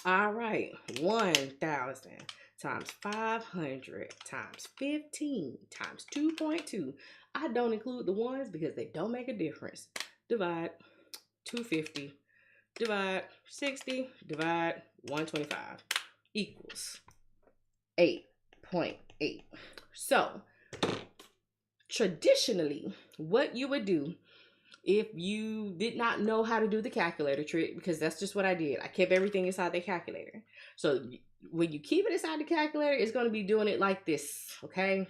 All right, 1,000 times 500 times 15 times 2.2. I don't include the ones because they don't make a difference. Divide 250, divide 60, divide 125 equals 8.8. So traditionally, what you would do if you did not know how to do the calculator trick, because that's just what I did. I kept everything inside the calculator. So when you keep it inside the calculator, it's going to be doing it like this, okay?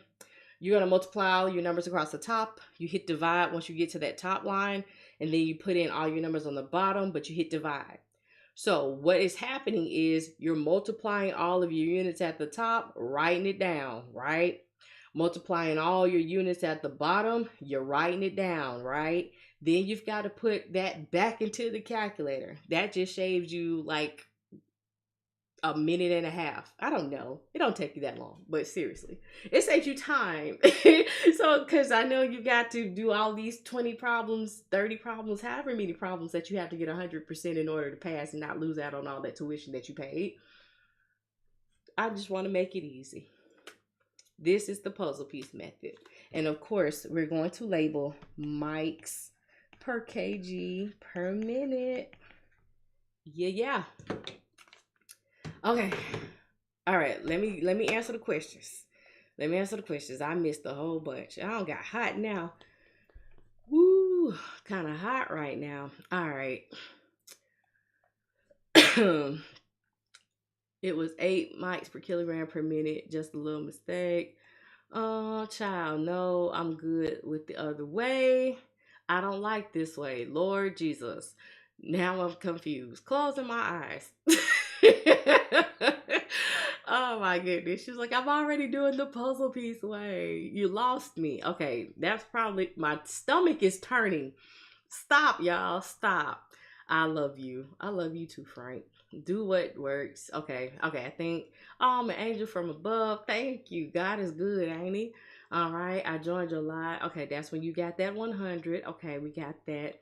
You're going to multiply all your numbers across the top. You hit divide once you get to that top line, and then you put in all your numbers on the bottom, but you hit divide. So what is happening is you're multiplying all of your units at the top, writing it down, right? Multiplying all your units at the bottom, you're writing it down, right? Then you've got to put that back into the calculator. That just saves you like a minute and a half. I don't know. It don't take you that long, but seriously, it saves you time. So, because I know you got to do all these 20 problems, 30 problems, however many problems that you have to get 100% in order to pass and not lose out on all that tuition that you paid. I just want to make it easy. This is the puzzle piece method. And of course, we're going to label mics per kg per minute. Yeah. Okay. All right. Let me answer the questions. I missed a whole bunch. I don't got hot now. Woo, kind of hot right now. All right. It was 8 mics per kilogram per minute. Just a little mistake. Oh, child, no, I'm good with the other way. I don't like this way. Lord Jesus. Now I'm confused. Closing my eyes. Oh my goodness. She's like, I'm already doing the puzzle piece way. You lost me. Okay, that's probably, my stomach is turning. Stop, y'all. Stop. I love you. I love you too, Frank. Do what works. Okay. I think, oh, I'm an angel from above. Thank you. God is good, ain't he? All right. I joined your live. Okay. That's when you got that 100. Okay. We got that.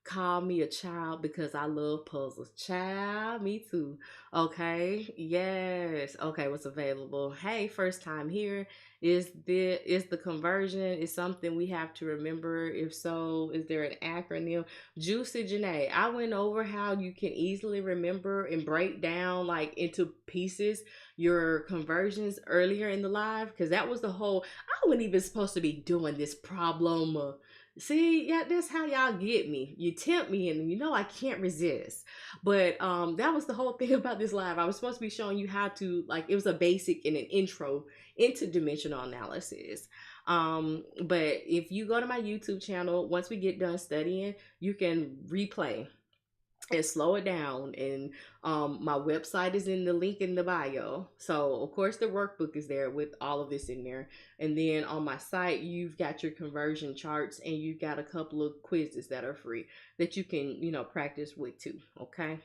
Call me a child because I love puzzles. Child, me too. Okay. Yes. Okay. What's available? Hey, first time here. Is the conversion is something we have to remember? If so, is there an acronym? Juicy Janae, I went over how you can easily remember and break down like into pieces your conversions earlier in the live, because that was the whole, I wasn't even supposed to be doing this problem. See, yeah, that's how y'all get me. You tempt me and you know I can't resist. But that was the whole thing about this live. I was supposed to be showing you how to, like, it was a basic and an intro into dimensional analysis. But if you go to my YouTube channel, once we get done studying, you can replay and slow it down. And my website is in the link in the bio. So of course the workbook is there with all of this in there. And then on my site, you've got your conversion charts and you've got a couple of quizzes that are free that you can, practice with too. Okay.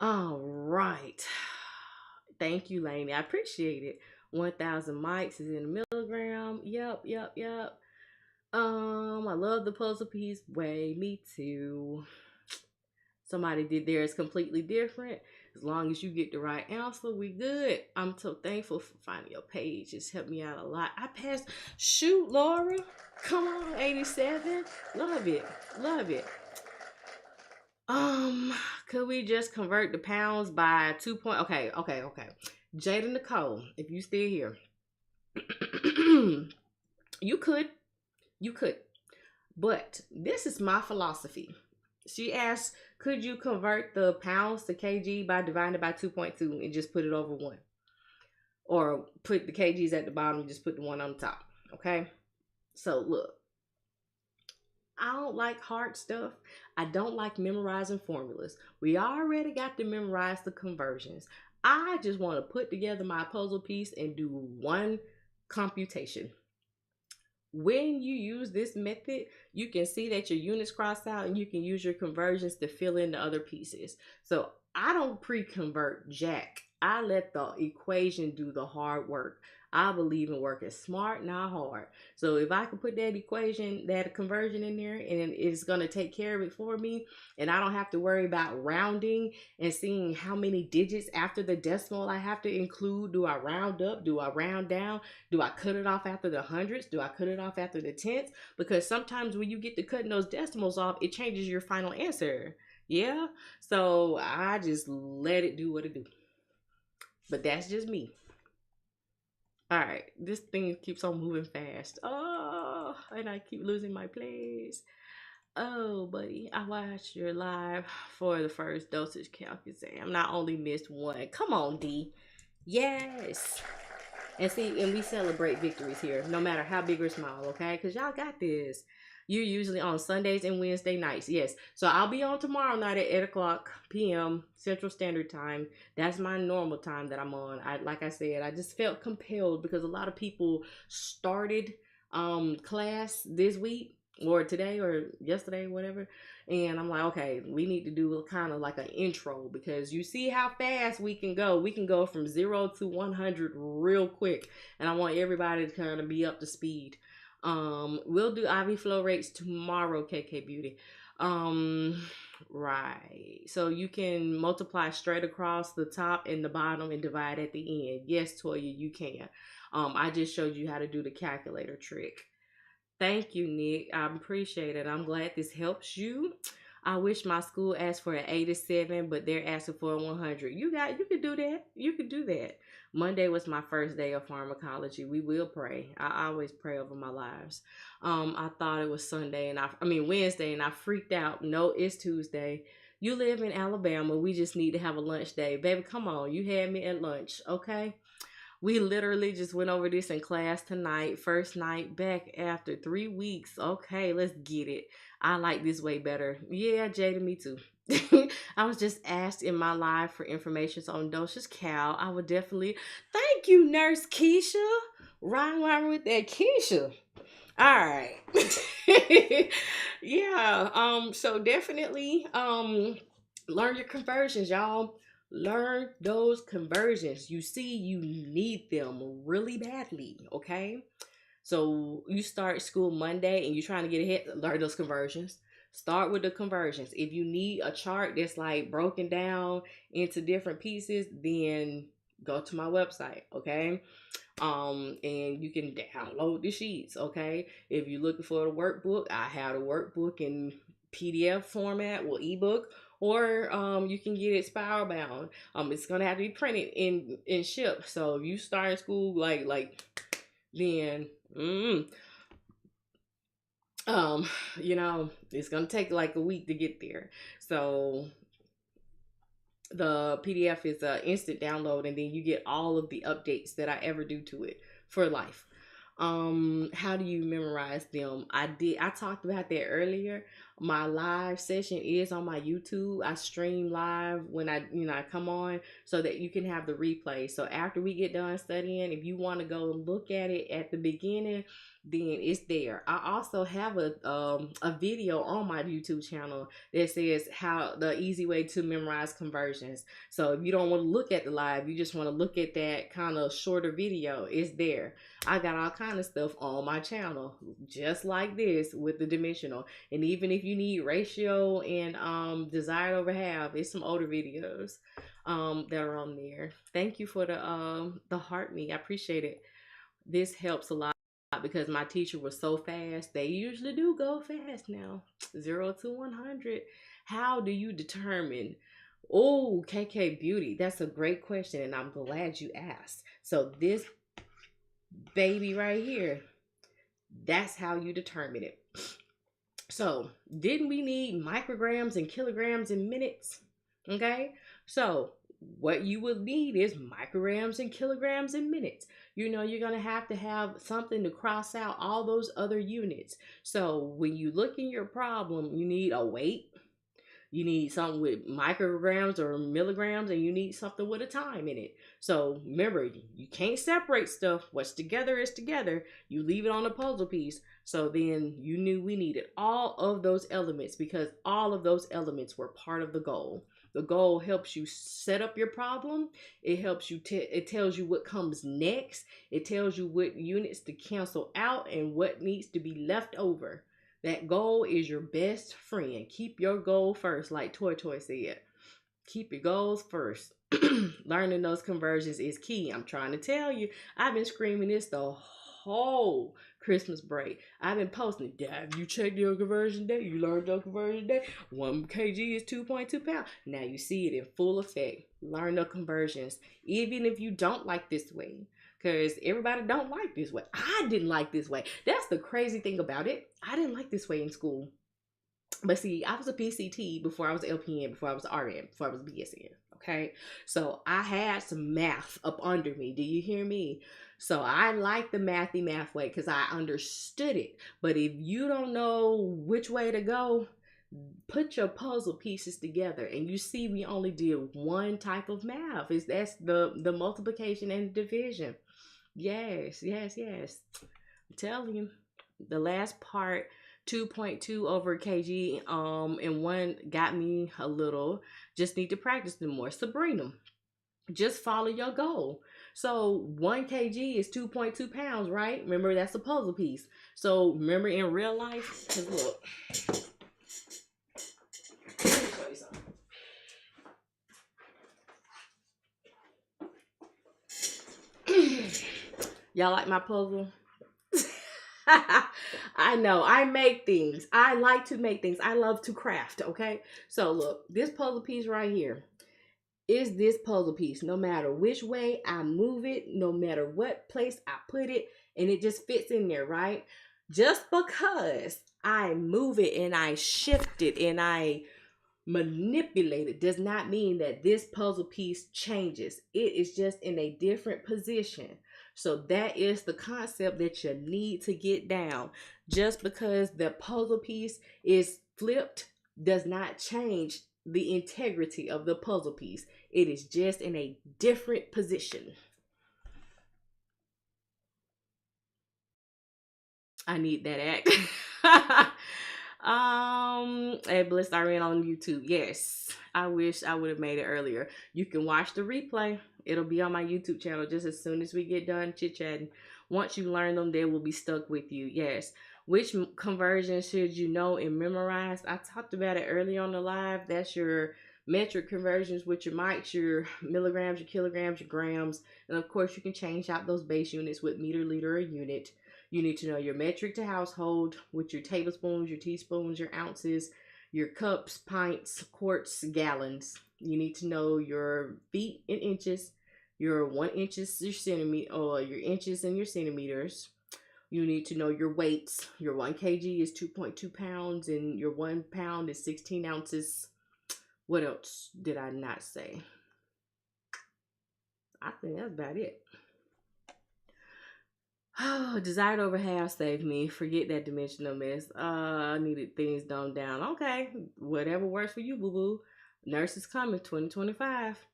All right. Thank you, Lainey. I appreciate it. 1,000 mics is in a milligram. Yep. I love the puzzle piece way. Me too. Somebody did theirs completely different. As long as you get the right answer, we good. I'm so thankful for finding your page. It's helped me out a lot. I passed. Shoot, Laura. Come on, 87. Love it. Could we just convert the pounds by 2 point? Okay. Jada Nicole, if you still here, you could. But this is my philosophy. She asked, could you convert the pounds to kg by dividing it by 2.2 and just put it over 1? Or put the kgs at the bottom and just put the 1 on the top. Okay? So look, I don't like hard stuff. I don't like memorizing formulas. We already got to memorize the conversions. I just want to put together my puzzle piece and do one computation. When you use this method, you can see that your units cross out and you can use your conversions to fill in the other pieces. So I don't pre-convert jack. I let the equation do the hard work. I believe in working smart, not hard. So if I can put that equation, that conversion in there, and it's going to take care of it for me, and I don't have to worry about rounding and seeing how many digits after the decimal I have to include. Do I round up? Do I round down? Do I cut it off after the hundreds? Do I cut it off after the tenths? Because sometimes when you get to cutting those decimals off, it changes your final answer. Yeah? So I just let it do what it do. But that's just me. All right, this thing keeps on moving fast. Oh, and I keep losing my place. Oh, buddy, I watched your live for the first dosage calc exam. Not only missed one. Come on, D. Yes. And see, and we celebrate victories here, no matter how big or small, okay? Because y'all got this. You're usually on Sundays and Wednesday nights. Yes. So I'll be on tomorrow night at 8 o'clock p.m. Central Standard Time. That's my normal time that I'm on. Like I said, I just felt compelled because a lot of people started class this week or today or yesterday, whatever. And I'm like, okay, we need to do kind of like an intro because you see how fast we can go. We can go from 0 to 100 real quick. And I want everybody to kind of be up to speed. We'll do IV flow rates tomorrow, KK Beauty. Right. So you can multiply straight across the top and the bottom and divide at the end. Yes, Toya, you can. I just showed you how to do the calculator trick. Thank you, Nick. I appreciate it. I'm glad this helps you. I wish my school asked for an 87, but they're asking for a 100. You could do that. You could do that. Monday was my first day of pharmacology. We will pray. I always pray over my lives. I thought it was Sunday and Wednesday, and I freaked out. No, it's Tuesday. You live in Alabama. We just need to have a lunch day. Baby, come on. You had me at lunch, okay? We literally just went over this in class tonight. First night back after 3 weeks. Okay, let's get it. I like this way better. Yeah, Jada, me too. I was just asked in my live for information on dosage cal. I would definitely thank you, Nurse Keisha. Rhyme with that Keisha. All right. Yeah. So definitely learn your conversions, y'all. Learn those conversions. You see, you need them really badly, okay? So you start school Monday and you're trying to get ahead, learn those conversions. Start with the conversions. If you need a chart that's like broken down into different pieces, then go to my website, okay? And you can download the sheets, okay? If you're looking for the workbook, I have the workbook in PDF format or ebook, or you can get it spiral bound. It's gonna have to be printed and shipped. So if you start school like then it's gonna take like a week to get there. So the PDF is an instant download, and then you get all of the updates that I ever do to it for life. How do you memorize them? I talked about that earlier. My live session is on my YouTube. I stream live when I come on so that you can have the replay. So after we get done studying, if you want to go look at it at the beginning, then it's there. I also have a video on my YouTube channel that says how the easy way to memorize conversions. So if you don't want to look at the live, you just want to look at that kind of shorter video, it's there. I got all kind of stuff on my channel just like this with the dimensional. And even if you need ratio and desired over half, it's some older videos that are on there. Thank you for the heart me. I appreciate it. This helps a lot because my teacher was so fast. They usually do go fast now. 0 to 100. How do you determine? Oh, KK Beauty, that's a great question, and I'm glad you asked. So this baby right here, that's how you determine it. So didn't we need micrograms and kilograms and minutes? Okay, so what you would need is micrograms and kilograms and minutes. You're going to have something to cross out all those other units. So when you look in your problem, you need a weight, You need something with micrograms or milligrams, and you need something with a time in it. So remember, you can't separate stuff. What's together is together. You leave it on a puzzle piece. So then you knew we needed all of those elements because all of those elements were part of the goal. The goal helps you set up your problem. It helps you. It tells you what comes next. It tells you what units to cancel out and what needs to be left over. That goal is your best friend. Keep your goal first, like Toy Toy said. Keep your goals first. Learning those conversions is key. I'm trying to tell you. I've been screaming this the whole Christmas break. I've been posting, have you checked your conversion day? You learned your conversion day? 1 kg is 2.2 pounds. Now you see it in full effect. Learn the conversions. Even if you don't like this way. Because everybody don't like this way. I didn't like this way. That's the crazy thing about it. I didn't like this way in school. But see, I was a PCT before I was LPN, before I was RN, before I was BSN. Okay? So I had some math up under me. Do you hear me? So I like the math way because I understood it. But if you don't know which way to go, put your puzzle pieces together. And you see we only did one type of math. That's the multiplication and division. Yes. I'm telling you, the last part, 2.2 over kg, and one got me a little. Just need to practice them more. Sabrina, just follow your goal. So 1 kg is 2.2 pounds, right? Remember, that's a puzzle piece. So remember in real life, cause look, let me show you something. Y'all like my puzzle? I know. I make things. I like to make things. I love to craft, okay? So look, this puzzle piece right here is this puzzle piece. No matter which way I move it, no matter what place I put it, and it just fits in there, right? Just because I move it and I shift it and I manipulate it does not mean that this puzzle piece changes. It is just in a different position. So that is the concept that you need to get down. Just because the puzzle piece is flipped does not change the integrity of the puzzle piece. It is just in a different position. I need that act. At Bliss RN on YouTube. Yes, I wish I would have made it earlier. You can watch the replay. It'll be on my YouTube channel just as soon as we get done chit-chatting. Once you learn them, they will be stuck with you. Yes. Which conversion should you know and memorize? I talked about it earlier on the live. That's your metric conversions with your mics, your milligrams, your kilograms, your grams. And of course, you can change out those base units with meter, liter, or unit. You need to know your metric to household with your tablespoons, your teaspoons, your ounces, your cups, pints, quarts, gallons. You need to know your feet in inches, your 1 inches, your centimeter, or your inches and your centimeters. You need to know your weights. Your 1 kg is 2.2 pounds, and your 1 pound is 16 ounces. What else did I not say? I think that's about it. Oh, desired over half saved me. Forget that dimensional mess. I needed things dumbed down. Okay, whatever works for you, boo-boo. Nurse is coming, 2025.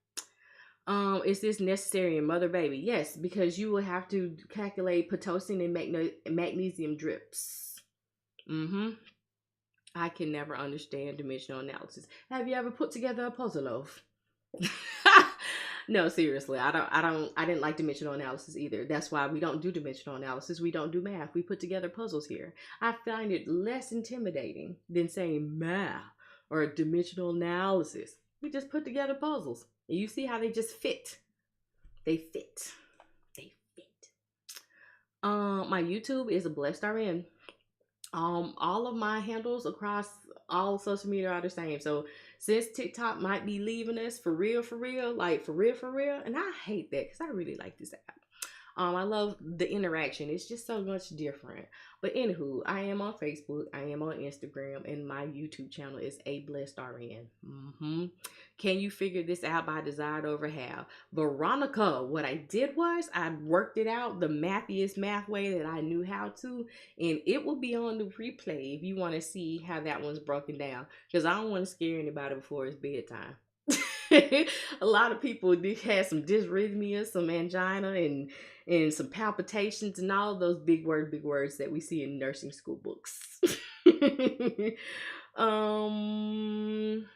Is this necessary in mother baby? Yes, because you will have to calculate Pitocin and magnesium drips. I can never understand dimensional analysis. Have you ever put together a puzzle loaf? No, seriously, I didn't like dimensional analysis either. That's why we don't do dimensional analysis. We don't do math. We put together puzzles here. I find it less intimidating than saying math or dimensional analysis. We just put together puzzles. And you see how they just fit. They fit. My YouTube is a Blessed RN. All of my handles across all social media are the same. So since TikTok might be leaving us for real, and I hate that because I really like this app. I love the interaction. It's just so much different. But anywho, I am on Facebook, I am on Instagram, and my YouTube channel is A Blessed RN. Can you figure this out by desired over how? Veronica, what I did was I worked it out the mathiest math way that I knew how to, and it will be on the replay if you want to see how that one's broken down, because I don't want to scare anybody before it's bedtime. A lot of people had some dysrhythmia, some angina, and some palpitations, and all those big words that we see in nursing school books. um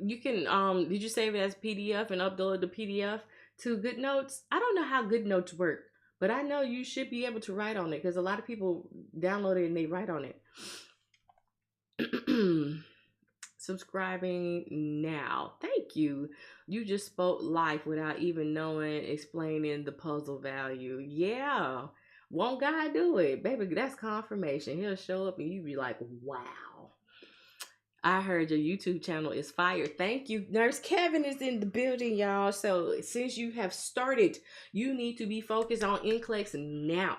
you can did you save it as PDF and upload the PDF to GoodNotes? I don't know how GoodNotes work, but I know you should be able to write on it because a lot of people download it and they write on it. Subscribing now. Thank you. You just spoke life without even knowing, explaining the puzzle value. Yeah. Won't God do it? Baby, that's confirmation. He'll show up and you be like, wow. I heard your YouTube channel is fire. Thank you. Nurse Kevin is in the building, y'all. So since you have started, you need to be focused on NCLEX now.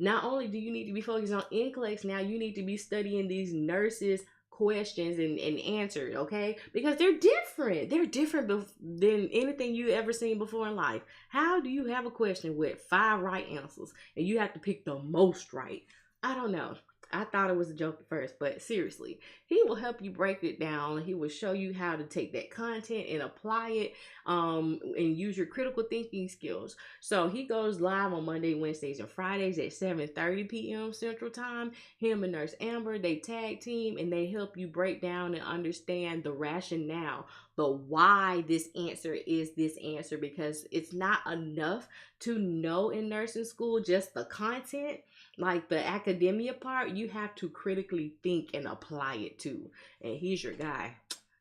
Not only do you need to be focused on NCLEX now, you need to be studying these nurses' questions and answers, okay? Because they're different. They're different than anything you ever seen before in life. How do you have a question with 5 right answers and you have to pick the most right? I don't know. I thought it was a joke at first, but seriously, he will help you break it down. He will show you how to take that content and apply it, and use your critical thinking skills. So he goes live on Monday, Wednesdays, and Fridays at 7:30 p.m. Central Time. Him and Nurse Amber, they tag team and they help you break down and understand the rationale, the why this answer is this answer, because it's not enough to know in nursing school just the content, like the academia part. You have to critically think and apply it too. And he's your guy.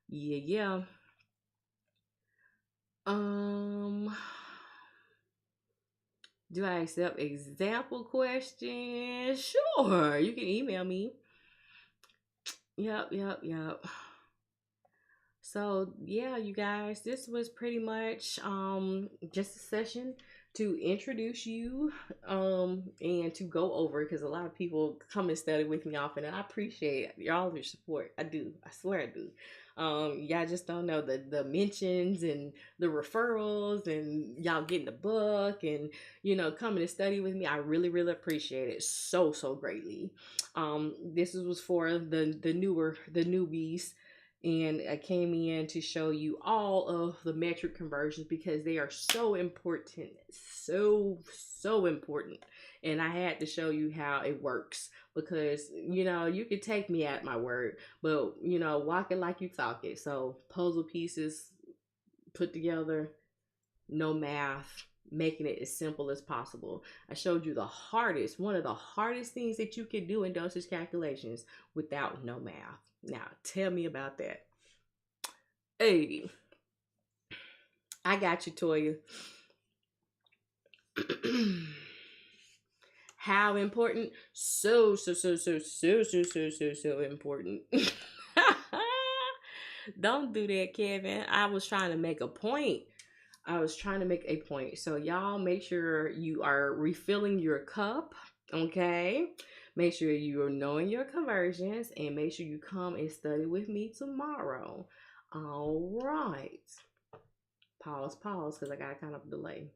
Yeah. Do I accept example questions? Sure, you can email me. Yep. So yeah, you guys, this was pretty much just a session to introduce you and to go over, because a lot of people come and study with me often, and I appreciate y'all your support. I do. I swear I do. Y'all just don't know the mentions and the referrals and y'all getting the book and coming to study with me. I really appreciate it so greatly. This was for the newbies, and I came in to show you all of the metric conversions because they are so important, so important. And I had to show you how it works because you could take me at my word, but walk it like you talk it. So puzzle pieces put together, no math, making it as simple as possible. I showed you one of the hardest things that you can do in dosage calculations without no math. Now, tell me about that. Hey, I got you, Toya. How important? So important. Don't do that, Kevin. I was trying to make a point. So y'all make sure you are refilling your cup, okay? Make sure you are knowing your conversions, and make sure you come and study with me tomorrow. All right. Pause, because I got kind of a delay.